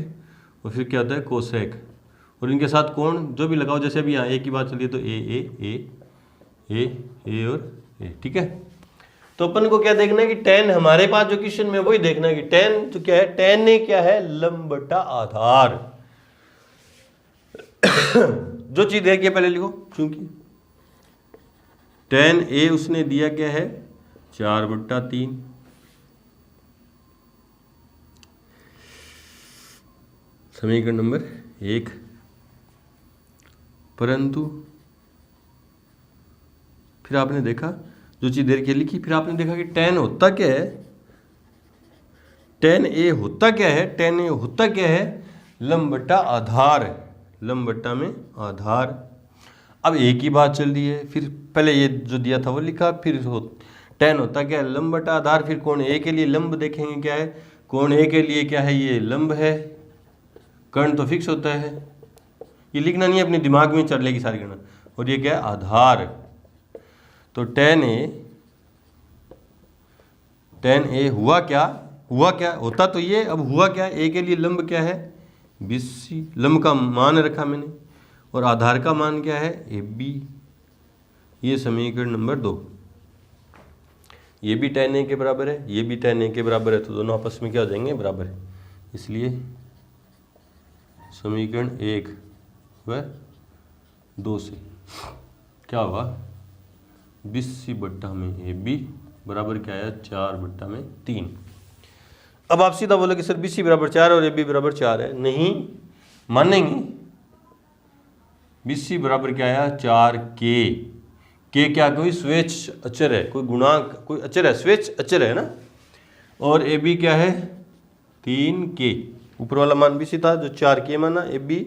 Speaker 1: और फिर क्या होता है कोसेक। और इनके साथ कोण जो भी लगाओ, जैसे अभी यहाँ ए की बात चलिए तो ए और ए। ठीक है, तो अपन को क्या देखना है कि tan हमारे पास जो क्वेश्चन में वही देखना है कि tan तो क्या है, tan ने क्या है लंब बटा आधार। जो चीज देखिए पहले लिखो, चूंकि tan a उसने दिया क्या है 4/3, समीकरण नंबर 1। परंतु फिर आपने देखा जो चीज देर के लिखी, फिर आपने देखा कि tan होता क्या है, tan a होता क्या है, tan a होता क्या है लंब बटा आधार, लंब बट्टा में आधार। अब a की बात चल रही है, फिर पहले ये जो दिया था वो लिखा, फिर tan होता क्या है लंब बटा आधार। फिर कोण a के लिए लंब देखेंगे क्या है, कोण a के लिए क्या है ये लंब है, कर्ण तो फिक्स होता है, ये लिखना नहीं है, अपने दिमाग में चल लेगी सारी गणना। और ये क्या है आधार, तो tan a हुआ क्या, हुआ क्या होता तो ये, अब हुआ क्या, a के लिए लंब क्या है BC, लंब का मान रखा मैंने, और आधार का मान क्या है AB। ये समीकरण नंबर 2। ये भी tan a के बराबर है, ये भी tan a के बराबर है, तो दोनों आपस में क्या हो जाएंगे बराबर है। इसलिए समीकरण 1 व 2 से क्या होगा, BC बट्टा में AB बराबर क्या आया 4/3। अब आप सीधा बोले कि सर BC बराबर 4 और AB बराबर 4 है, नहीं मानेंगे। BC बराबर क्या आया 4K, K क्या कोई स्वेच्छ अचर है, कोई गुणांक, कोई अचर है, स्वेच्छ अचर है ना। और AB क्या है 3K, ऊपर वाला मान BC था जो 4K माना। AB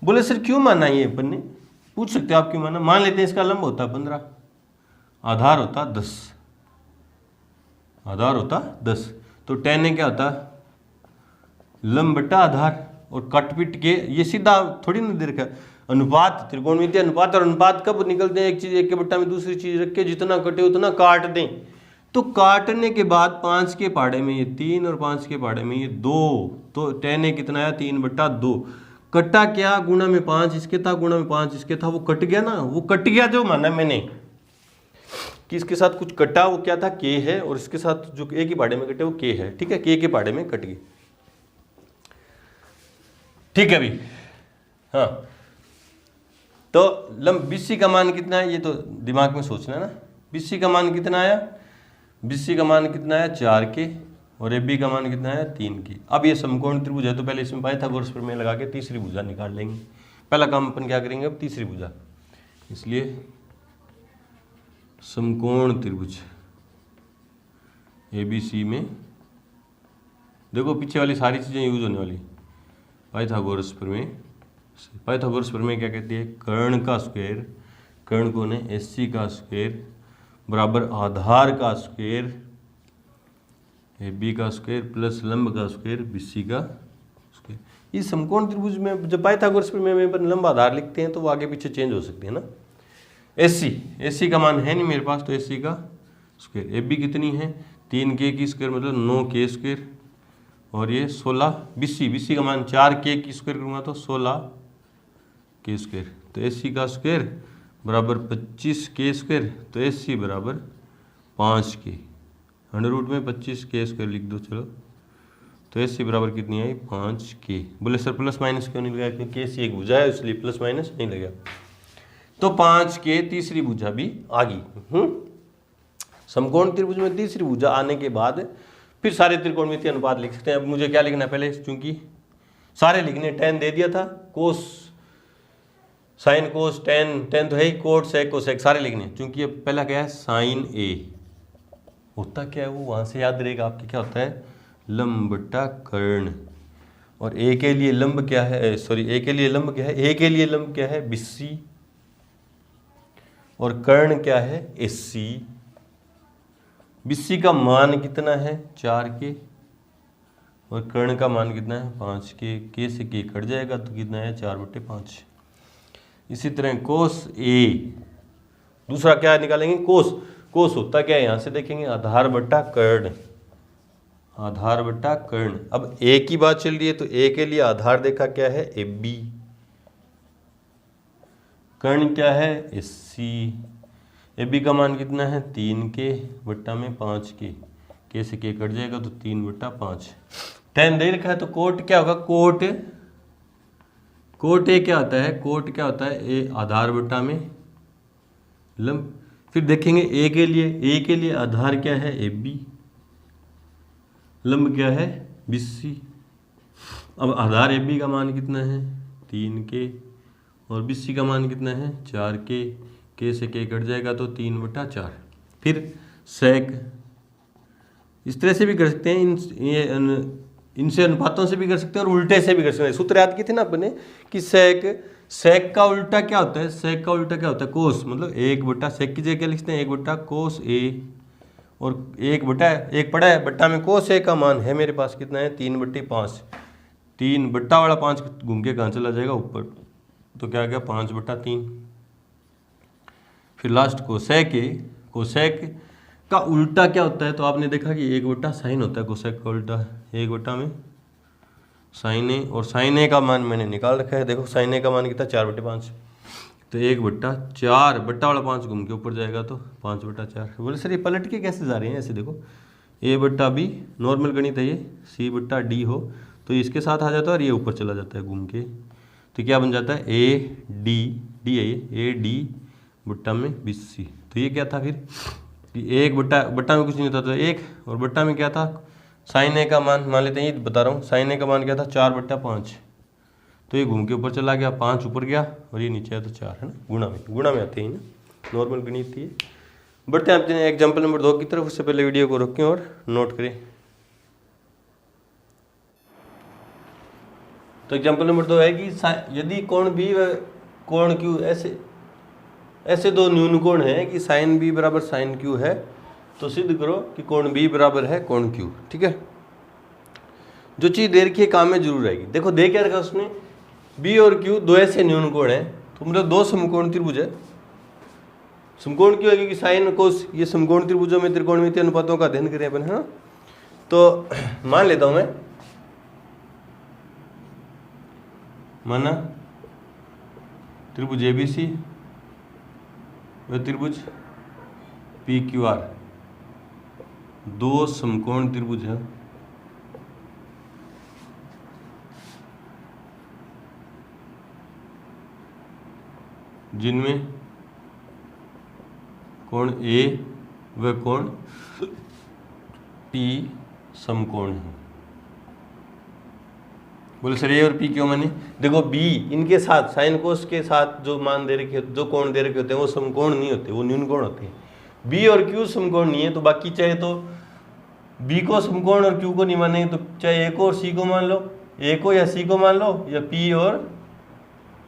Speaker 1: बोले सर क्यों माना, ये अपन ने पूछ सकते हो आप क्यों माना। मान लेते हैं इसका लंब होता 15, आधार होता 10, आधार होता 10, तो tan a क्या होता लंब बटा आधार। और कटपिट के ये सीधा थोड़ी ना दे रखा, अनुपात, त्रिकोणमितीय अनुपात। और अनुपात कब निकलते हैं, एक चीज एक के बट्टा में दूसरी चीज रख के जितना कटे उतना काट दें। तो काटने के बाद 5 के पहाड़े में ये 3 और 5 के पहाड़े में ये 2, तो tan a कितना आया 3/2। कटा क्या, गुणा में 5 इसके था, गुणा में 5 इसके था, वो कट गया ना, वो कट गया जो माना मैंने कि इसके साथ कुछ कटा, वो क्या था K है, और इसके साथ जो A के पहाड़े में कटे वो K है। ठीक है, K के पहाड़े में कट गए। ठीक है अभी, हाँ, तो लंब BC का मान कितना है ये तो दिमाग में सोचना है ना। BC का मान कितना आया, BC का मान कितना आया 4K, और AB का मान कितना आया 3K। अब ये समकोण त्रिभुज है तो पहले इसमें पाइथागोरस प्रमेय लगा के तीसरी भुजा निकाल लेंगे। पहला काम अपन क्या करेंगे, अब तीसरी भुजा। इसलिए समकोण त्रिभुज ABC में देखो पीछे वाली सारी चीज़ें यूज होने वाली। पाइथागोरस प्रमेय, पाइथागोरस प्रमेय क्या कहती है, कर्ण का स्क्वायर, कर्ण कौन है SC का स्क्वायर बराबर आधार का स्क्वायर AB का स्क्वायर प्लस लंब का स्क्वायर BC का स्क्वायर। इस समकोण त्रिभुज में जब पाइथागोरस प्रमेय में अपन लंब आधार लिखते हैं तो वो आगे पीछे चेंज हो सकती है ना। SC का मान है नहीं मेरे पास, तो SC का स्क्वायर। AB कितनी है 3K की स्क्वायर मतलब 9K स्क्वायर, और ये 16 BC का मान 4K की स्क्वायर करूँगा तो 16K स्क्वायर। तो SC का स्क्वायर बराबर 25K स्क्वायर, तो SC बराबर 5K, अंडर रूट में 25K स्क्वायर लिख दो चलो। तो SC बराबर कितनी आई 5K। बोले सर प्लस माइनस क्यों नहीं लगा, क्योंकि SC एक भुजा है इसलिए प्लस माइनस नहीं लगा। तो 5K तीसरी भुजा भी आ गई। समकोण त्रिभुज में तीसरी भुजा आने के बाद फिर सारे त्रिकोणमितीय अनुपात लिख सकते हैं। अब मुझे क्या लिखना है पहले, चूंकि सारे लिखने, tan दे दिया था, कोस साइन कोस tan तो है ही, कोट सेक कोसेक सारे लिखने। चूंकि अब पहला क्या है साइन A, होता क्या है वो वहाँ से याद रहेगा आपके, क्या होता है, लंब बट्टा कर्ण। और ए के लिए लंब क्या है, सॉरी ए के लिए लंब क्या है, ए के लिए लंब क्या है, BC, और कर्ण क्या है, AC। BC का मान कितना है, 4 के, और कर्ण का मान कितना है, 5 के से के कट जाएगा तो कितना है, 4/5। इसी तरह कोस A, दूसरा क्या निकालेंगे, कोस। कोस होता क्या है, यहाँ से देखेंगे, आधार बट्टा कर्ण, आधार बट्टा कर्ण। अब ए की बात चल रही है तो ए के लिए आधार देखा क्या है, AB, कर्ण क्या है, AC। AB का मान कितना है, 3 के बट्टा में 5 के से के कट जाएगा तो 3/5। tan दे रखा है तो कोट क्या होगा, कोट ए क्या होता है, कोट क्या होता है, ए आधार बट्टा में लंब। फिर देखेंगे ए के लिए आधार क्या है, AB, लंब क्या है, BC। अब आधार AB का मान कितना है, 3 के, और BC का मान कितना है, 4 के से के कट जाएगा तो 3/4। फिर sec, इस तरह से भी कर सकते हैं, इनसे अनुपातों से भी कर सकते हैं और उल्टे से भी कर सकते हैं। सूत्र याद किए थे ना अपने कि sec का उल्टा क्या होता है, sec का उल्टा क्या होता है, कोस, मतलब 1 sec की जगह क्या लिखते हैं, 1 cos A, और 1 पड़ा है बट्टा में कोस A का मान है मेरे पास कितना है, 3/5। 3 बट्टा वाला 5 घूम के कहाँ चला जाएगा, ऊपर, तो क्या गया, 5/3। फिर लास्ट कोसेक का उल्टा क्या होता है, तो आपने देखा कि 1 साइन होता है, कोसेक का उल्टा 1 में साइन ए, और साइन ए का मान मैंने निकाल रखा है, देखो साइन ए का मान कितना, 4/5, तो 1/4 बट्टा वाला 5 घूम के ऊपर जाएगा तो 5/4। बोले सर ये पलट के कैसे जा रहे हैं, ऐसे देखो, A/B नॉर्मल गणित है ये, C/D हो तो इसके साथ आ जाता है और ये ऊपर चला जाता है घूम के, तो क्या बन जाता है, AD है ये, AD बट्टा में BC। तो ये क्या था फिर कि 1 बट्टा में कुछ नहीं होता था 1, और बट्टा में क्या था, साइन ए का मान लेते हैं, ये बता रहा हूँ, साइन ए का मान क्या था, 4/5, तो ये घूम के ऊपर चला गया, 5 ऊपर गया और ये नीचे आया तो 4 है ना, गुणा में आते हैं ना, नॉर्मल गणित थी। बढ़ते हैं अपने एग्जाम्पल नंबर 2 की तरफ, उससे पहले वीडियो को रोकें और नोट करें। तो एग्जाम्पल नंबर 2 है कि यदि कोण B व कोण Q ऐसे दो न्यून कोण हैं कि साइन B बराबर साइन Q है, तो सिद्ध करो कि कोण B बराबर है कोण Q। ठीक है, जो चीज़ दे रखी है काम में जरूर आएगी। देखो दे क्या रखा उसने, B और Q दो ऐसे न्यून कोण हैं, तो मतलब 2 समकोण त्रिभुज है। समकोण क्यों है, क्योंकि साइन कोस ये समकोण त्रिभुजों में त्रिकोणमितीय अनुपातों का अध्ययन करें अपन, है ना। तो मान लेता हूं मैं, माना त्रिभुज ABC व त्रिभुज PQR दो समकोण त्रिभुज है, जिनमें कोण A व कोण P समकोण है। बोले सर A और P क्यों माने, देखो B इनके साथ साइन कोस के साथ जो मान दे रखे, जो कोण दे रखे होते हैं वो समकोण नहीं होते, वो न्यून कोण होते हैं। B और Q समकोण नहीं है, तो बाकी चाहे तो B को समकोण और Q को नहीं माने, तो चाहे A को और C को मान लो, A को या C को मान लो, या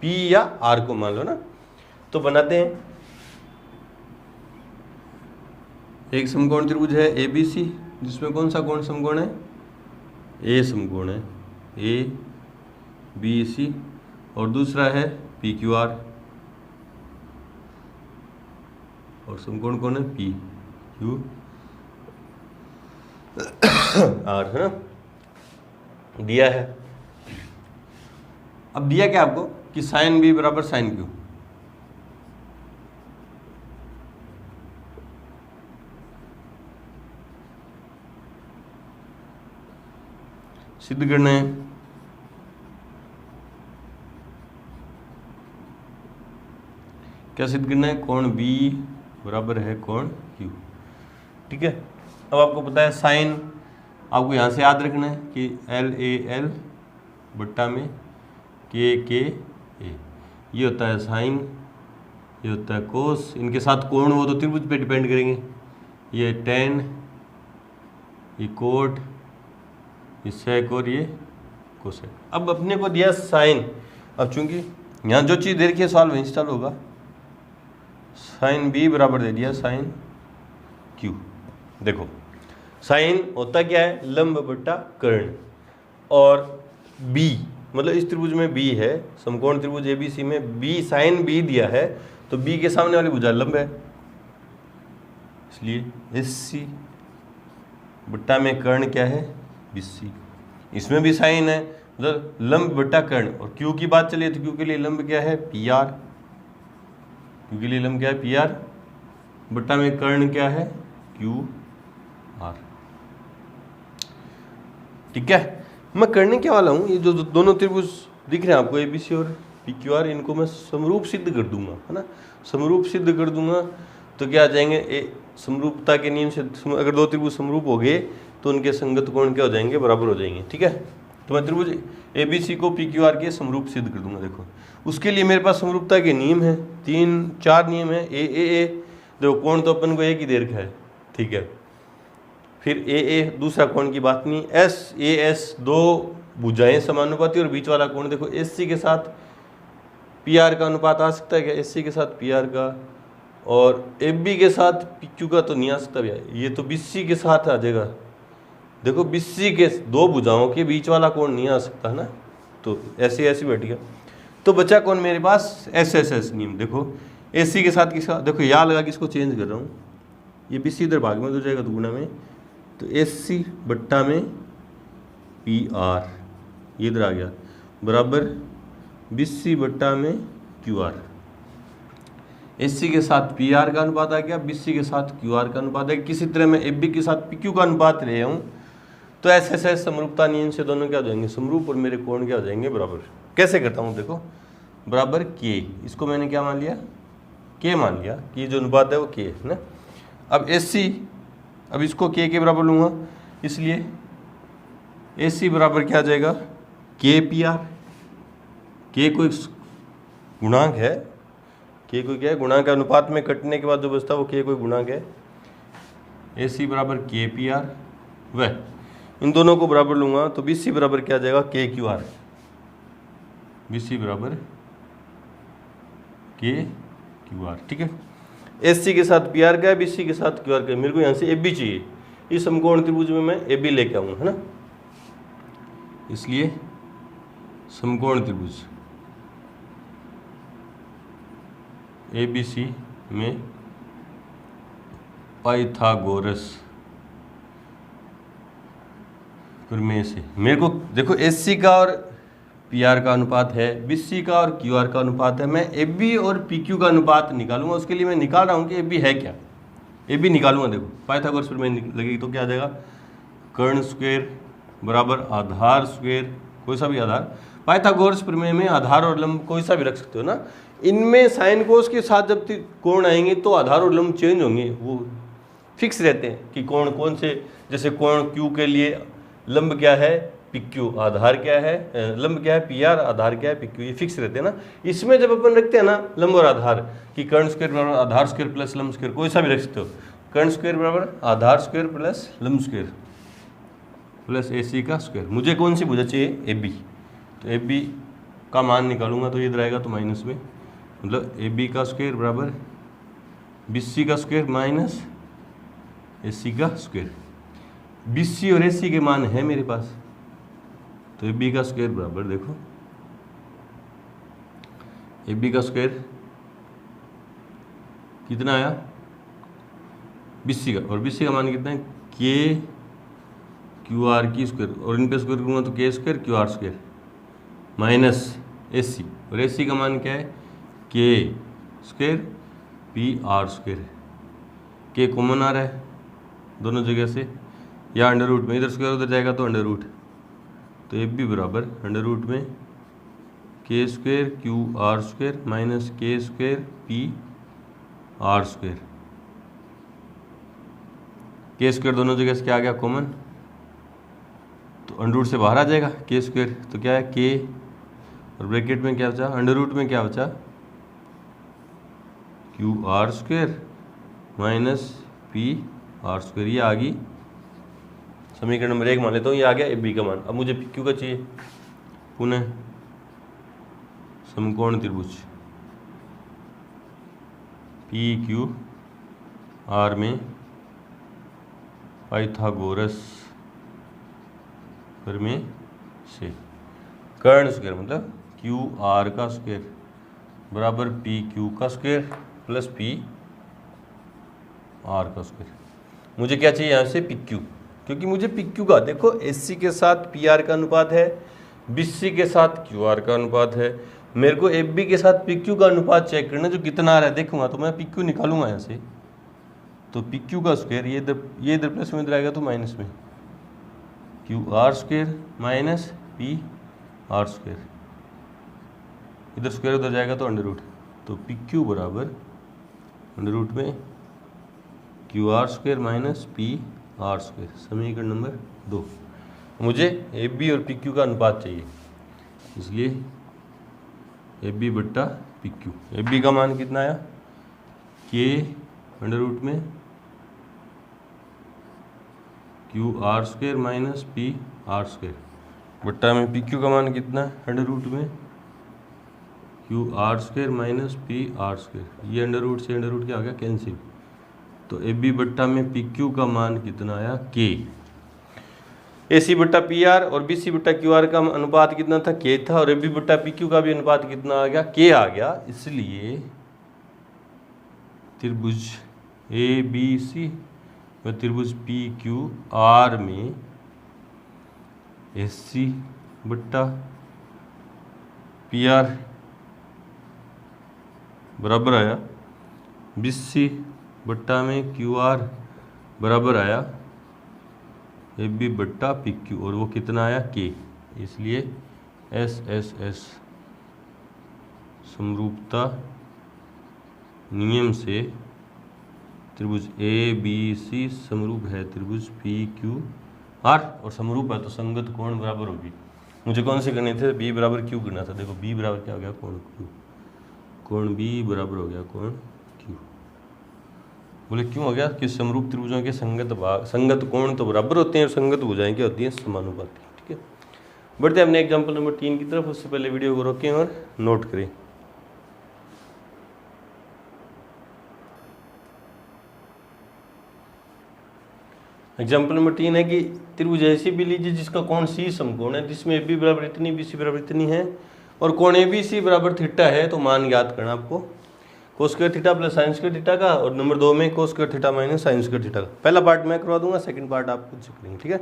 Speaker 1: P या R को मान लो ना। तो बनाते हैं, एक समकोण त्रिभुज है ABC, जिसमें कौन सा कोण समकोण है, A समकोण है, ABC, और दूसरा है PQR, और समकोण कौन है, PQR, है ना, दिया है। अब दिया क्या आपको कि साइन B बराबर साइन Q, सिद्ध करना है। क्या सिद्ध करना है, कोण B बराबर है कोण Q। ठीक है, अब आपको पता है साइन, आपको यहाँ से याद रखना है कि LAL बट्टा में KKA, ये होता है साइन, ये होता है कोस, इनके साथ कोण हो तो त्रिभुज पे डिपेंड करेंगे, ये tan ये कोट, ये सेक और ये कोसेक। अब अपने को दिया साइन। अब चूंकि यहाँ जो चीज़ दे रखी है सॉल्व इंस्टॉल होगा। साइन बी बराबर दे दिया साइन क्यू। देखो साइन होता क्या है, लंब बटा कर्ण, और बी मतलब इस त्रिभुज में बी है, समकोण त्रिभुज एबीसी में बी, साइन बी दिया है तो बी के सामने वाली भुजा लंब है, इसलिए एस सी बट्टा में कर्ण क्या है, बीसी। इसमें भी साइन है, मतलब लंब बट्टा कर्ण। और क्यू की बात चलिए तो क्यू के लिए लंब क्या है, पी आर। क्यू के लिए लंब क्या है, पी आर, बट्टा में कर्ण क्या है, क्यू आर। ठीक है, मैं करने क्या वाला हूँ, ये जो दोनों त्रिभुज दिख रहे हैं आपको एबीसी और पी क्यू आर, इनको मैं समरूप सिद्ध कर दूंगा, है ना। समरूप सिद्ध कर दूंगा तो क्या आ जाएंगे, समरूपता के नियम से अगर दो त्रिभुज समरूप हो गए तो उनके संगत कोण क्या हो जाएंगे, बराबर हो जाएंगे। ठीक है, तो मैं त्रिभुज एबीसी को पी क्यू आर के समरूप सिद्ध कर दूंगा। देखो उसके लिए मेरे पास समरूपता के नियम है, 3-4 नियम है। ए देखो कोण तो अपन को एक ही दे रखा है, ठीक है। फिर ए दूसरा कोण की बात नहीं, एस ए एस दो भुजाएं समानुपाती, और बीच वाला कोण देखो एस सी के साथ पी आर का अनुपात आ सकता है क्या, एस सी के साथ पी आर का, और एफ बी के साथ पी क्यू का तो नहीं आ सकता भैया, ये तो बी सी के साथ आ जाएगा। देखो बी सी के दो भुजाओं के बीच वाला कोण नहीं आ सकता है ना, तो ऐसे ऐसे बैठ गया। तो बचा कौन मेरे पास, एस एस एस नियम। देखो एस सी के साथ किसका, देखो यहाँ लगा कि इसको चेंज कर रहा हूँ, ये बी सी इधर भाग में हो जाएगा तो गुणा में, तो एस सी बट्टा में पी आर, ये इधर आ गया, बराबर बी सी बट्टा में क्यू आर। एस सी के साथ पी आर का अनुपात आ गया, बी सी के साथ क्यू आर का अनुपात है। किसी तरह मैं एफ बी के साथ पी क्यू का अनुपात ले हूँ, तो एस एस एस समरूपता नियम से दोनों क्या हो जाएंगे, समरूप, और मेरे कोण क्या हो जाएंगे, बराबर। कैसे करता हूँ देखो, बराबर के, इसको मैंने क्या मान लिया, के मान लिया कि जो अनुपात है वो के है ना। अब एस सी, अब इसको के बराबर लूँगा, इसलिए एस सी बराबर क्या आ जाएगा, के पी आर। के कोई गुणांक है, के कोई क्या है, गुणांक का अनुपात में कटने के बाद जो बचता है वो के कोई गुणांक है। ए सी बराबर के पी आर, वह इन दोनों को बराबर लूँगा तो बी सी बराबर क्या आ जाएगा, के क्यू आर। बी सी बराबर के क्यू आर। ठीक है, एस सी के साथ पी आर का है, बी सी के साथ क्यू आर का है। मेरे को यहाँ से ए बी चाहिए, इस समकोण त्रिभुज में मैं ए बी लेके आऊँगा, है ना। इसलिए समकोण त्रिभुज ए बी सी में पाइथागोरस प्रमेय से मेरे को देखो एस सी का और पी आर का अनुपात है, बी सी का और क्यू आर का अनुपात है। मैं ए बी और पी क्यू का अनुपात निकालूंगा, उसके लिए मैं निकाल रहा हूँ कि ए बी है क्या, ए बी निकालूंगा। देखो पाइथागोरस प्रमेय लगेगी तो क्या आ जाएगा, कर्ण स्क्वायर बराबर आधार स्क्वायर, कोई सा भी आधार। पाइथागोरस प्रमेय में आधार और लंब कोई सा भी रख सकते हो ना। इनमें साइन कोस के साथ जब कोण आएंगे तो आधार और लंब चेंज होंगे, वो फिक्स रहते हैं कि कोण कौन से, जैसे कोण क्यू के लिए लंब क्या है, पी क्यू, आधार क्या है, लंब क्या है, पी आर, आधार क्या है, पी क्यू, ये फिक्स रहते हैं ना। इसमें जब अपन रखते हैं ना लंब और आधार कि कर्ण स्क्वायर बराबर आधार स्क्वायर प्लस लंब स्क्वायर, कोई सा भी रख सकते हो। कर्ण स्क्वायर बराबर आधार स्क्वायर प्लस लंब स्क्वायर प्लस ए सी का स्क्वायर। मुझे कौन सी भुजा चाहिए, ए बी, तो ए बी का मान निकालूंगा तो ये इधर आएगा तो माइनस में, मतलब ए बी का स्क्वायर बराबर बी सी का स्क्वायर माइनस ए सी का स्क्वायर। बी सी और ए सी के मान है मेरे पास, तो ए बी का स्क्वायर बराबर देखो ए बी का स्क्वायर कितना आया, बी सी का, और बी सी का मान कितना है, के क्यू आर की स्क्वायर, और इन पे स्क्वायर करूँगा तो K square Q R square minus A C, और ए सी का मान क्या है, K square P R square. K common आ रहा है दोनों जगह से, या अंडर रूट में, इधर स्क्वायर उधर जाएगा तो अंडर रूट, तो एफ बी बराबर अंडर रूट में के square Q R square minus के स्क्वायर पी आर स्क्वायर। के स्क्वायर दोनों जगह से क्या आ गया, कॉमन, तो अंडर रूट से बाहर आ जाएगा के स्क्वायर, तो क्या है के, और ब्रैकेट में क्या बचा, अंडर रूट में क्या बचा, Q R square minus P R square. ये आ गई समीकरण नंबर 1 मान लेता हूँ, ये आ गया ए बी का मान। अब मुझे पी क्यू का चाहिए। पुनः समकोण त्रिभुज पी क्यू आर में पाइथागोरस प्रमेय से कर्ण स्क्वायर मतलब क्यू आर का स्क्वायर बराबर पी क्यू का स्क्वायर प्लस पी आर का स्क्वायर। मुझे क्या चाहिए यहाँ से? पी क्यू, क्योंकि मुझे पी क्यू का, देखो एस सी के साथ पी आर का अनुपात है, बी सी के साथ क्यू आर का अनुपात है, मेरे को एफ बी के साथ पी क्यू का अनुपात चेक करना, जो कितना आ रहा है देखूंगा तो मैं पी क्यू निकालूंगा यहाँ से। तो पी क्यू का स्क्वायर ये इधर प्लस में इधर आएगा तो माइनस में, Q R square minus P R square, इधर स्क्वायर उधर जाएगा तो अंडर रूट। तो पी क्यू बराबर अंडर रूट में Q R square minus P R square, समीकरण नंबर 2। मुझे एफ बी और पी क्यू का अनुपात चाहिए, इसलिए एफ बी बट्टा पी क्यू। एफ बी का मान कितना आया? के अंडर रूट में Q R square minus P R square बट्टा में पी क्यू का मान कितना है? अंडर रूट में Q R square minus P R square. ये अंडर रूट से अंडर रूट क्या आ गया? कैंसिल। तो ए बी बट्टा में पी क्यू का मान कितना आया? के। ए सी बट्टा पी आर और बी सी बट्टा क्यू आर का अनुपात कितना था? के था। और ए बी बट्टा पी क्यू का भी अनुपात कितना आ गया? के आ गया। इसलिए त्रिभुज ए बी सी व त्रिभुज पी क्यू आर में एस सी बट्टा पी आर बराबर आया बी सी बट्टा में क्यू आर बराबर आया ए बी बट्टा पी क्यू, और वो कितना आया? के। इसलिए एस एस एस समरूपता नियम से त्रिभुज ए बी सी समरूप है त्रिभुज पी क्यू आर, और समरूप है तो संगत कोण बराबर होगी। मुझे कौन से करने थे? बी बराबर क्यू करना था। देखो बी बराबर क्या हो गया? कोण क्यू। कोण बी बराबर हो गया कोण क्यू। बोले क्यों हो गया? कि समरूप त्रिभुजों के संगत कोण तो बराबर होते हैं और संगत भुजाएं क्या होती हैं? समानुपाती। ठीक है, बढ़ते हैं अपने एग्जाम्पल नंबर 3 की तरफ। उससे पहले वीडियो को रोकें और नोट करें। एग्जाम्पल नंबर 3 है कि त्रिभुज ऐसी भी लीजिए जिसका कोण सी समकोण है, जिसमें ए बी बराबर इतनी, बी सी बराबर इतनी है, और कोण ए बी सी बराबर थीटा है। तो मान ज्ञात करना आपको cos square theta plus sine square theta का, और नंबर 2 में cos square theta minus sine square theta का। पहला पार्ट मैं करवा दूंगा, सेकंड पार्ट आप खुद से करेंगे। ठीक है,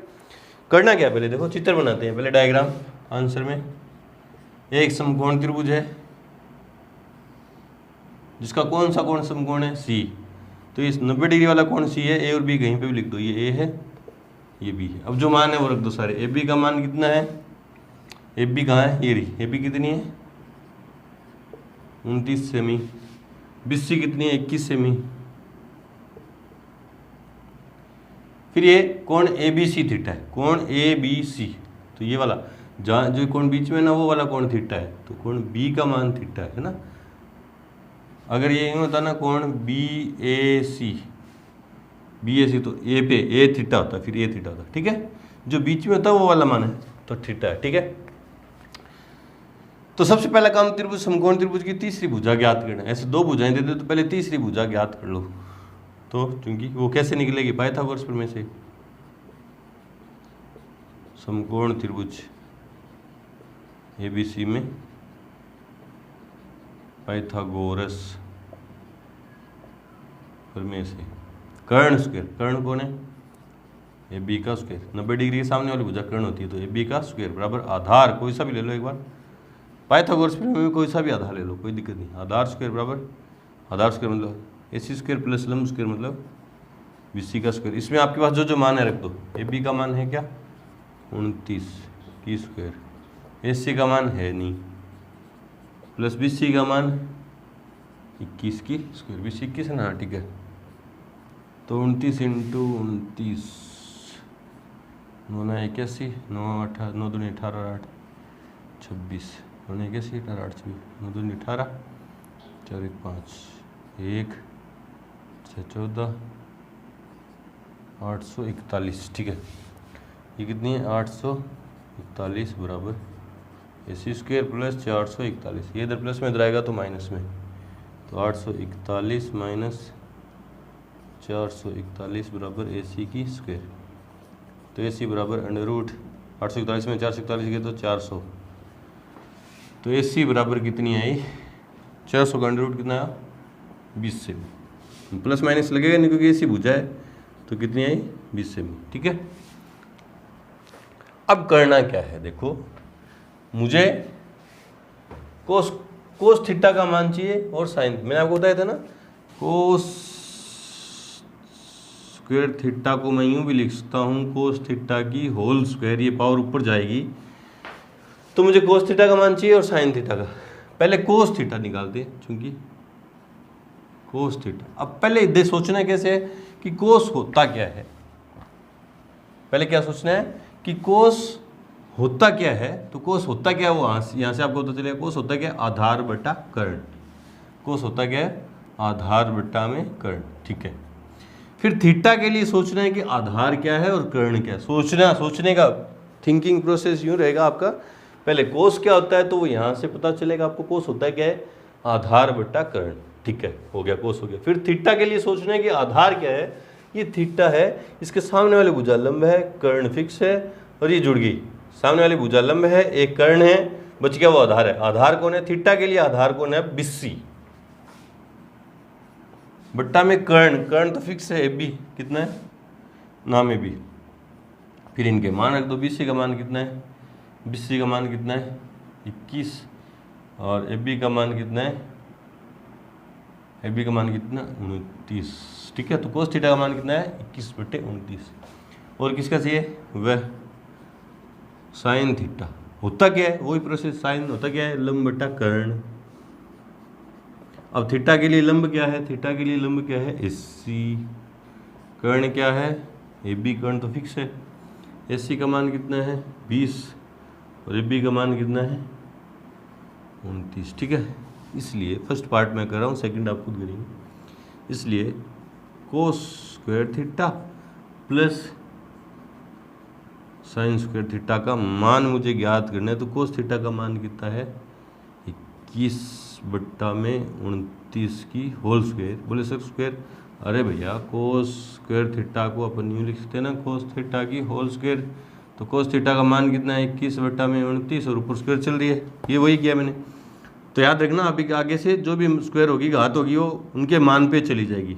Speaker 1: करना क्या? पहले देखो चित्र बनाते हैं। पहले डायग्राम आंसर में एक समकोण त्रिभुज है जिसका कौन सा कोण समकोण है? सी। तो इस 90 डिग्री वाला कोण सी है। ए और बी कहीं पे भी लिख दो, ये ए है ये बी है। अब जो मान है वो रख दो सारे। ए बी का मान कितना है? ए बी कहाँ है? ये रही। ए बी कितनी है? 29 सेमी। बी सी कितनी है? 21 सेमी। फिर ये कोण ए बी सी थीटा है, कोण ए बी सी। तो ये वाला जहाँ जो कोण बीच में ना वो वाला कोण थीटा है, तो कोण बी का मान थीटा है ना। अगर ये यूँ होता ना कोण बी ए सी, तो ए पे ए थीटा होता है, फिर ए थीटा होता है। ठीक है, जो बीच में होता है वो वाला मान है तो थीटा है। ठीक है, तो सबसे पहला काम त्रिभुज समकोण त्रिभुज की तीसरी भुजा ज्ञात करना। ऐसे दो भुजाएं देते तो पहले तीसरी भुजा ज्ञात कर लो। तो क्योंकि वो कैसे निकलेगी? पाइथागोरस प्रमेय से। समकोण त्रिभुज एबीसी में पाइथागोरस प्रमेय से कर्ण स्क्वायर, कर्ण कौन है? ए बी का स्क्वायर। 90 डिग्री के सामने वाली भुजा कर्ण होती है, तो ए बी का स्क्वायर बराबर आधार कोई सा भी ले लो। एक बार पाइथागोरस प्रमेय में कोई सा भी आधार ले लो, कोई दिक्कत नहीं। आधार स्क्वायर बराबर आधार स्क्वायर मतलब ए सी स्क्वायर प्लस लंब स्क्वायर मतलब बी सी का स्क्वायर। इसमें आपके पास जो जो मान है रख दो। ए बी का मान है क्या? 29 की स्क्वायर। ए सी का मान है नहीं, प्लस बी सी का मान 21 की स्क्वायर। बी सी 21 है ना? ठीक है, तो 29 इंटू 29 9 81 9 8 9 दूनी 18 8 26 9 81 18 8 26 9 दूनी 18 4 1 5 1 6 14 841। ठीक है, ये कितनी है 841 बराबर AC स्क्वायर प्लस 441, ये इधर प्लस में इधर आएगा तो माइनस में, तो 841 माइनस 441 बराबर AC की स्क्वायर। तो AC बराबर अंडर रूट 841 में 441 गए तो 400, तो AC बराबर कितनी आई 400 का अंडर रूट कितना आया 20 सेमी, प्लस माइनस लगेगा नहीं क्योंकि AC भुजा है, तो कितनी आई 20 सेमी। ठीक है, अब करना क्या है, देखो मुझे कोस थीटा का मान चाहिए और साइन, मैंने आपको बताया था ना कोस स्क्वायर थीटा को मैं यूं भी लिख सकता हूं कोस थीटा की होल स्क्वायर, ये पावर ऊपर जाएगी, तो मुझे कोस थीटा का मान चाहिए और साइन थीटा का। पहले कोस थीटा निकालते हैं, चूंकि कोस थीटा, अब पहले सोचना है कैसे है कि कोस होता क्या है, पहले क्या सोचना है कि कोस होता क्या है, तो कोस होता क्या है वो यहाँ से आपको पता चलेगा। कोस होता क्या है आधार बटा कर्ण, कोस होता क्या है आधार बटा में कर्ण। ठीक है, फिर थीटा के लिए सोचना है कि आधार क्या है और कर्ण क्या है, सोचने का थिंकिंग प्रोसेस यूं रहेगा आपका, पहले कोस क्या होता है तो वो यहाँ से पता चलेगा आपको, कोस होता है क्या है आधार बटा कर्ण। ठीक है, हो गया कोस हो गया। फिर थीटा के लिए सोचना है कि आधार क्या है, ये थीटा है, इसके सामने वाले भुजा लंब है, कर्ण फिक्स है और ये जुड़ गई, सामने वाली भुजा लंब है, एक कर्ण है, बच गया वो आधार है। आधार कौन है, थीटा के लिए आधार कौन है 20 बट्टा में कर्ण, कर्ण तो फिक्स है AB कितना है नाम AB, फिर इनके मान रख दो, BC का मान कितना है, BC का मान कितना है 21 और AB का मान कितना है, AB का मान कितना 29। ठीक है, तो कोस थीटा का मान कितना है 21/29। और किसका चाहिए वह साइन थीटा, होता क्या है वही प्रोसेस, साइन होता क्या है लंब बटा कर्ण। अब थीटा के लिए लंब क्या है, थीटा के लिए लंब क्या है AC, कर्ण क्या है AB, कर्ण तो फिक्स है, AC का मान कितना है 20 और AB का मान कितना है 29। ठीक है, इसलिए फर्स्ट पार्ट मैं कर रहा हूँ, सेकंड आप खुद करेंगे। इसलिए cos square theta plus sine square theta का मान मुझे ज्ञात करना है, तो कोस थीटा का मान कितना है 21/29 की होल स्क्वायर। बोले सर स्क्वायर, अरे भैया कोस स्क्वायर थीटा को अपन यूँ लिख सकते हैं ना कोस थीटा की होल स्क्वायर, तो कोस थीटा का मान कितना है 21/29 और ऊपर स्क्वायर चल रही है, ये वही किया मैंने। तो याद रखना अभी आगे से जो भी स्क्वायर होगी घात होगी वो उनके मान पे चली जाएगी।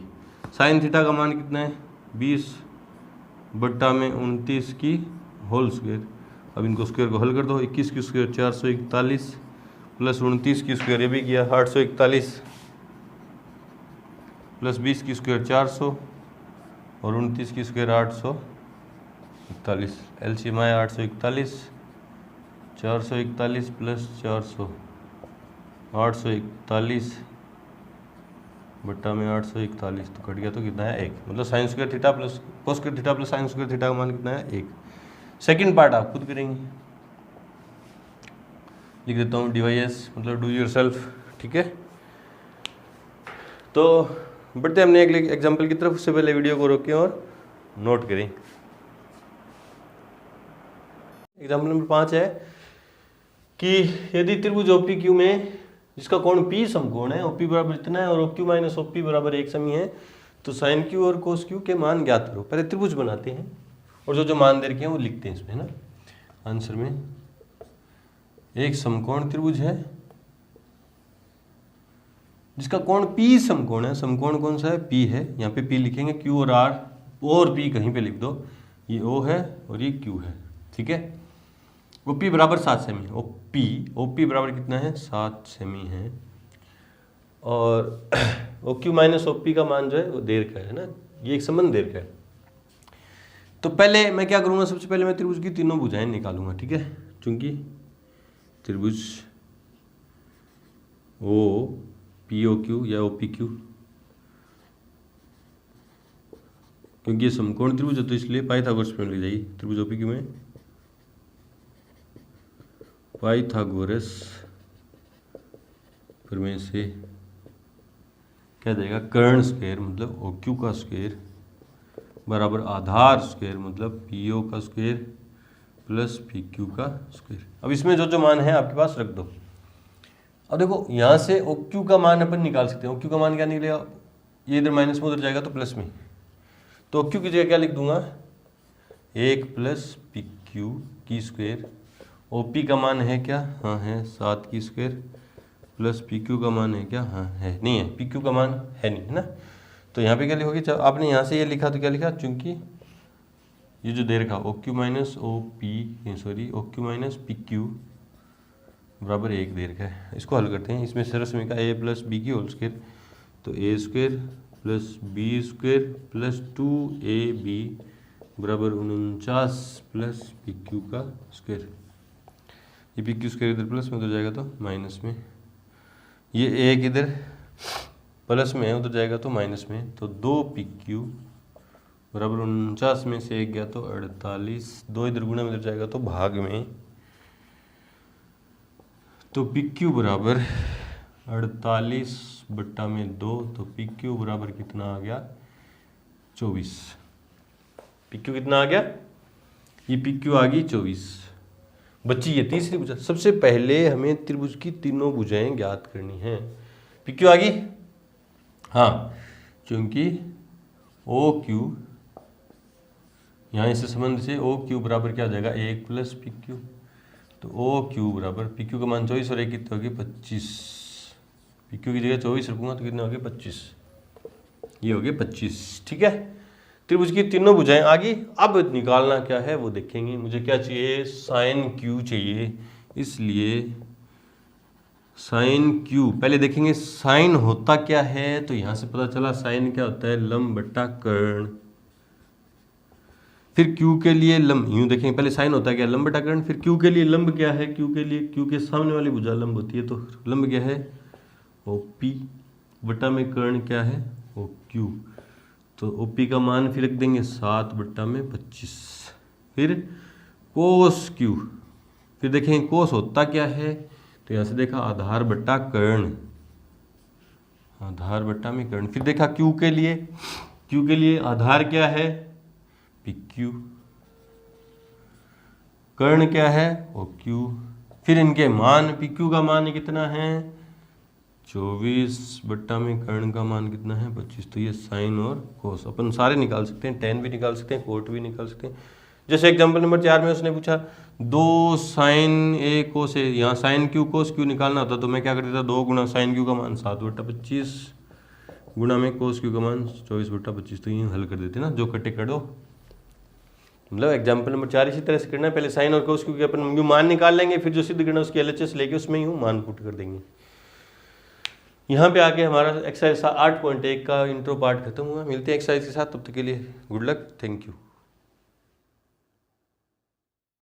Speaker 1: साइन थीटा का मान कितना है 20/29 की होल स्क्वायर। अब इनको स्क्वायर को हल कर दो, 21 की स्क्वायर 441 प्लस 29 की स्क्वायर ये भी किया 841 प्लस 20 की स्क्वायर 400 और 29 की स्क्वायर 841। एलसीएम आया 841, 441 प्लस 400 841 बट्टा में 841, तो कट गया तो कितना है 1, मतलब sine square theta plus cos square theta plus sine square theta का मान कितना है 1। सेकंड पार्ट आप खुद करेंगे, लिख देता हूँ DYS मतलब डू योर सेल्फ। ठीक है, तो बढ़ते हमने एक एग्जाम्पल की तरफ, उससे पहले वीडियो को रोकें और नोट करें। एग्जाम्पल नंबर 5 है कि यदि त्रिभुज OPQ में जिसका कोण P समकोण है, OP बराबर इतना है और OQ माइनस OP बराबर 1 समी है, तो साइन Q और कोस Q के मान ज्ञात करो। पहले त्रिभुज बनाते हैं और जो जो मान दे रखे हैं वो लिखते हैं इसमें ना आंसर में। एक समकोण त्रिभुज है जिसका कोण P समकोण है, समकोण कौन सा है P है, यहाँ पे P लिखेंगे, Q और R और P कहीं पे लिख दो, ये O है और ये Q है। ठीक है, OP बराबर 7 सेमी, OP बराबर कितना है 7 सेमी है और OQ माइनस OP का मान जो है वो देर का है ना, ये एक संबंध देर का है। तो पहले मैं क्या करूँगा, सबसे पहले मैं त्रिभुज की तीनों भुजाएं निकालूंगा। ठीक है, चूंकि त्रिभुज OPOQ या OPQ, क्योंकि ये समकोण त्रिभुज है तो इसलिए पाइथागोरस प्रमेय लग जाएगी। त्रिभुज OPQ में पाइथागोरस प्रमेय से क्या जाएगा, कर्ण स्क्वायर मतलब OQ का स्क्वायर बराबर आधार स्क्वायर मतलब PO का स्क्वायर प्लस पी क्यू का स्क्वायर। अब इसमें जो जो मान है आपके पास रख दो। अब देखो यहाँ से ओ क्यू का मान अपन निकाल सकते हैं। ओ क्यू का मान क्या निकलेगा, ये इधर माइनस में उधर जाएगा तो प्लस में, तो ओ क्यू की जगह क्या लिख दूंगा, 1 प्लस पी क्यू की स्क्वायर। ओ पी का मान है क्या, हाँ है 7 की स्क्वायर, प्लस पी क्यू का मान है क्या, हाँ है, नहीं है, पी क्यू का मान है नहीं, है ना। तो यहाँ पे क्या लिखोगे, जब आपने यहाँ से ये लिखा तो क्या लिखा, चूंकि ये जो दे रखा O Q minus O P, sorry O Q minus P Q बराबर 1 दे रखा है। इसको हल करते हैं। इसमें सरस में का ए प्लस बी की होल स्क्वायर, तो A square plus B square plus 2ab बराबर 49 प्लस पी क्यू का स्क्वायर। ये पी क्यू स्क्वायर इधर प्लस में उधर जाएगा तो माइनस में, ये एक इधर प्लस में है उधर जाएगा तो माइनस में, तो 2 पी क्यू बराबर 49 में से 1 गया तो 48, 2 इधर गुणा में इधर जाएगा तो भाग में, तो पी क्यू बराबर 48/2, तो पी क्यू बराबर कितना आ गया, 24। पी क्यू कितना आ गया, ये पी क्यू आ गई 24। बच्ची ये तीसरी भुजा। सबसे पहले हमें त्रिभुज की तीनों भुजाएं ज्ञात करनी है। पी क्यू आ गई, हाँ, क्योंकि ओ क्यू यहाँ इस संबंध से ओ क्यू बराबर क्या आ जाएगा, 1 प्लस पी क्यू, तो ओ क्यू बराबर पी क्यू का मान 24 और 1 कितने हो गए 25। पी क्यू की जगह 24 रखूंगा तो कितने हो गए 25, ये हो गए 25। ठीक है, त्रिभुज की तीनों भुजाएं आ गई। अब निकालना क्या है वो देखेंगे। मुझे क्या चाहिए, साइन क्यू चाहिए, इसलिए साइन क्यू पहले देखेंगे। साइन होता क्या है, तो यहां से पता चला साइन क्या होता है, लंब बट्टा कर्ण। फिर क्यू के लिए लंब, यूं देखेंगे, पहले साइन होता है क्या, लंब बटा कर्ण। फिर क्यू के लिए लंब क्या है, क्यू के लिए, क्यू के सामने वाली भुजा लंब होती है, तो लंब क्या है, ओ पी बटा में कर्ण क्या है, ओ क्यू। तो ओ पी का मान फिर रख देंगे 7/25। फिर कोस क्यू, फिर देखेंगे कोस होता क्या है, तो यहाँ से देखा आधार बट्टा कर्ण, आधार बट्टा में कर्ण। फिर देखा क्यू के लिए, क्यू के लिए आधार क्या है, पी क्यू, कर्ण क्या है, ओ क्यू। फिर इनके मान, पी क्यू का मान कितना है 24 बट्टा में कर्ण का मान कितना है 25। तो ये साइन और कोस अपन सारे निकाल सकते हैं, टेन भी निकाल सकते हैं, कोट भी निकाल सकते हैं। जैसे एग्जांपल नंबर 4 में उसने पूछा 2 साइन ए कोस ए, यहाँ साइन क्यू कोस क्यू निकालना होता तो मैं क्या कर देता, 2 गुणा साइन क्यू का मान 7/25 गुणा में कोस क्यू का मान 24/25। तो यूँ हल कर देते ना, जो कटे कर दो। मतलब एग्जाम्पल नंबर 4 इसी तरह से करना है। पहले साइन और कोस क्यू के अपन यूँ मान निकाल लेंगे, फिर जो सिद्ध करना उसकी LHS लेके उसमें यूँ मान पुट कर देंगे। यहाँ पे आके हमारा एक्सरसाइज 8.1 का इंट्रो पार्ट खत्म हुआ। मिलते हैं एक्सरसाइज के साथ, तब तक के लिए गुड लक, थैंक यू।